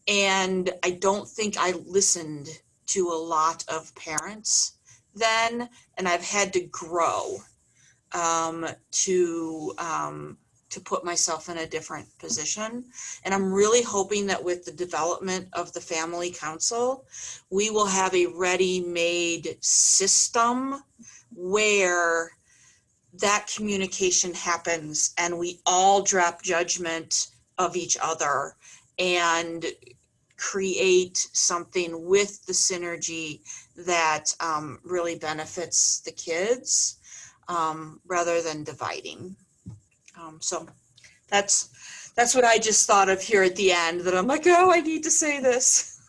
And I don't think I listened to a lot of parents then. And I've had to grow to put myself in a different position. And I'm really hoping that with the development of the Family Council, we will have a ready-made system where that communication happens and we all drop judgment of each other and create something with the synergy that really benefits the kids, rather than dividing. So that's what I just thought of here at the end, that I'm like, oh, I need to say this.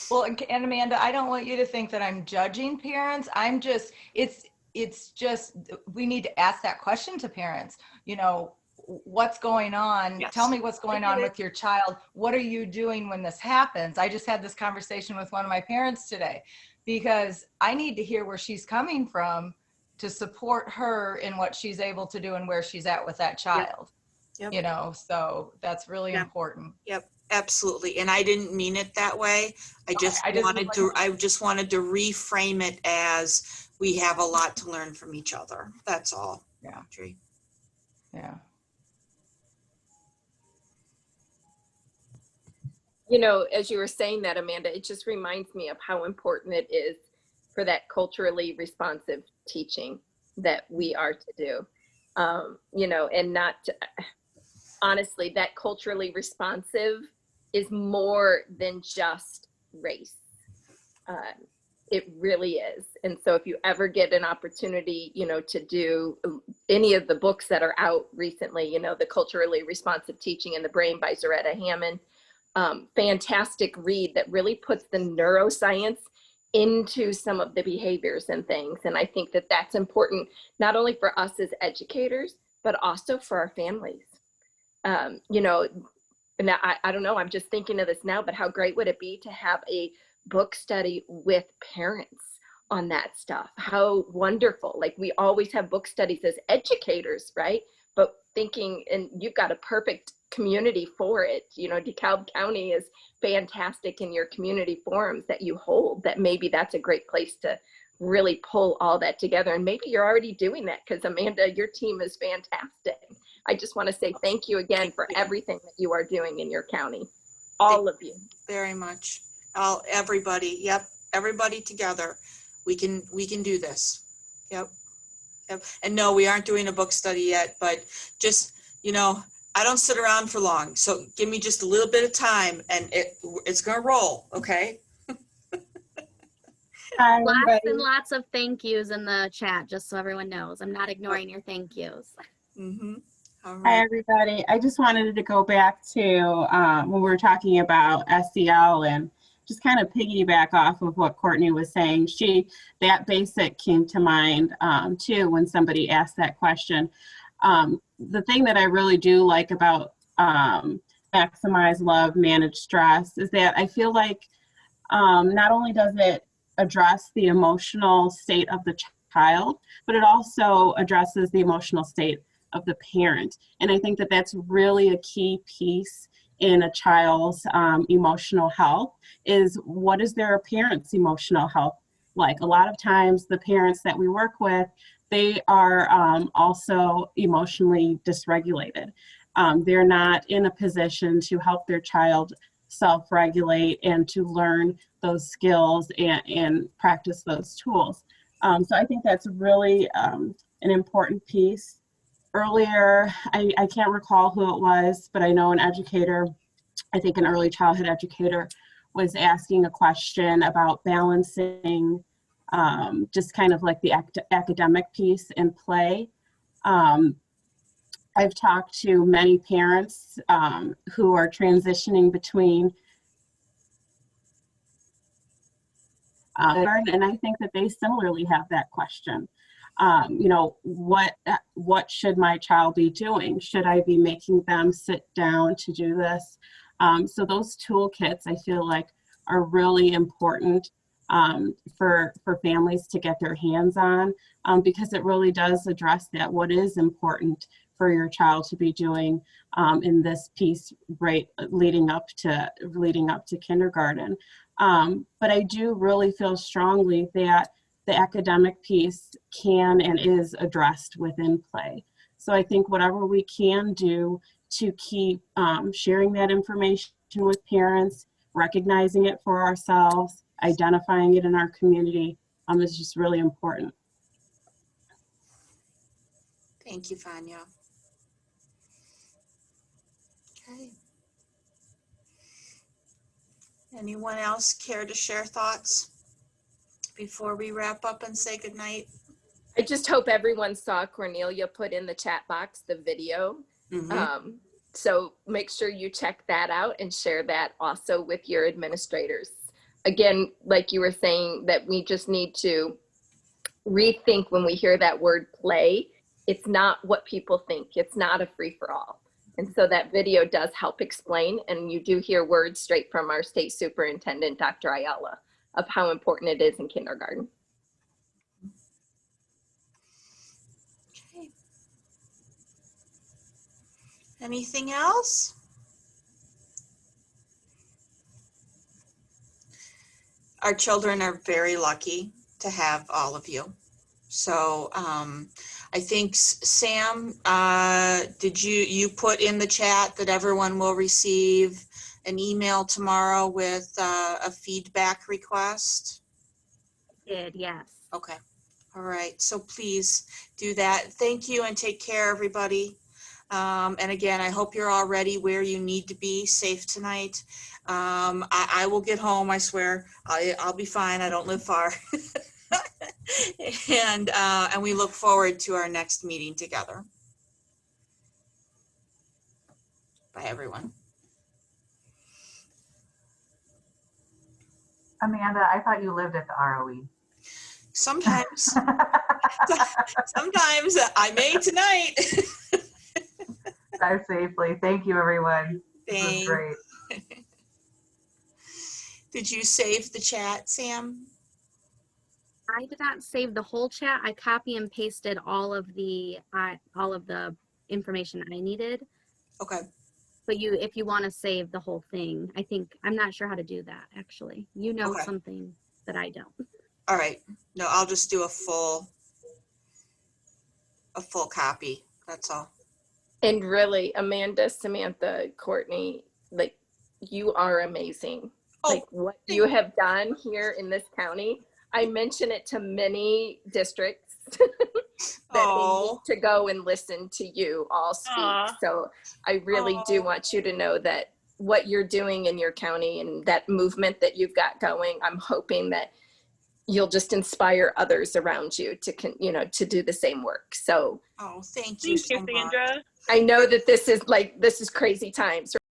Well, and Amanda, I don't want you to think that I'm judging parents. I'm just, it's just, we need to ask that question to parents. You know, what's going on? Yes. Tell me what's going on with your child. What are you doing when this happens? I just had this conversation with one of my parents today, because I need to hear where she's coming from to support her in what she's able to do and where she's at with that child. Yep. You know, so that's really important. Yep, absolutely. And I didn't mean it that way. I just wanted to reframe it as we have a lot to learn from each other. That's all. Yeah. Audrey. Yeah. You know, as you were saying that, Amanda, it just reminds me of how important it is for that culturally responsive teaching that we are to do. You know, and not to, honestly, that culturally responsive is more than just race. It really is. And so if you ever get an opportunity, you know, to do any of the books that are out recently, you know, the Culturally Responsive Teaching and the Brain by Zaretta Hammond, fantastic read that really puts the neuroscience into some of the behaviors and things. And I think that that's important, not only for us as educators, but also for our families. You know, and I don't know, I'm just thinking of this now, but how great would it be to have a book study with parents on that stuff? How wonderful. Like, we always have book studies as educators, right? But thinking, and you've got a perfect community for it. You know, DeKalb County is fantastic in your community forums that you hold, that maybe that's a great place to really pull all that together. And maybe you're already doing that, because Amanda, your team is fantastic. I just want to say thank you again for everything that you are doing in your county. All of you. Very much. Everybody. Yep. Everybody together. We can do this. Yep. Yep. And no, we aren't doing a book study yet, but just, you know, I don't sit around for long. So give me just a little bit of time and it's going to roll. Okay. Hi, Lots everybody. and lots of thank yous in the chat, just so everyone knows. I'm not ignoring your thank yous. Mm-hmm. All Hi, right. everybody. I just wanted to go back to when we were talking about SEL and just kind of piggyback off of what Courtney was saying. That basic came to mind too when somebody asked that question. The thing that I really do like about Maximize Love, Manage Stress is that I feel like not only does it address the emotional state of the child, but it also addresses the emotional state of the parent. And I think that that's really a key piece in a child's emotional health, is what is their parent's emotional health like? A lot of times the parents that we work with, they are also emotionally dysregulated. They're not in a position to help their child self-regulate and to learn those skills and practice those tools. So I think that's really an important piece. Earlier, I can't recall who it was, but I know an educator, I think an early childhood educator, was asking a question about balancing just kind of like the academic piece and play. I've talked to many parents who are transitioning between and I think that they similarly have that question. You know, what should my child be doing? Should I be making them sit down to do this? So those toolkits, I feel like, are really important for families to get their hands on, because it really does address that, what is important for your child to be doing in this piece right leading up to kindergarten. But I do really feel strongly that the academic piece can and is addressed within play. So I think whatever we can do to keep sharing that information with parents, recognizing it for ourselves, identifying it in our community is just really important. Thank you, Fania. Okay. Anyone else care to share thoughts before we wrap up and say goodnight? I just hope everyone saw Cornelia put in the chat box the video. Mm-hmm. So make sure you check that out and share that also with your administrators. Again, like you were saying, that we just need to rethink when we hear that word play. It's not what people think. It's not a free-for-all. And so that video does help explain, and you do hear words straight from our state superintendent, Dr. Ayala, of how important it is in kindergarten. Okay. Anything else? Our children are very lucky to have all of you. So I think, Sam, did you put in the chat that everyone will receive an email tomorrow with a feedback request? Did, yes. Okay. All right. So please do that. Thank you and take care, everybody. And again, I hope you're all ready where you need to be, safe tonight. I will get home, I swear. I'll be fine. I don't live far. And we look forward to our next meeting together. Bye, everyone. Amanda, I thought you lived at the ROE. Sometimes. Sometimes I may tonight. Drive safely. Thank you, everyone. This was Thanks. great. Did you save the chat, Sam? I did not save the whole chat. I copy and pasted all of the information I needed. Okay. But if you want to save the whole thing, I'm not sure how to do that actually. You know Okay. something that I don't. All right. No, I'll just do a full copy. That's all. And really, Amanda, Samantha, Courtney, like, you are amazing. Like what you have done here in this county. I mention it to many districts that they need to go and listen to you all speak. So I really do want you to know that what you're doing in your county and that movement that you've got going, I'm hoping that you'll just inspire others around you to do the same work. So thank you so much. Sandra. I know that this is crazy times.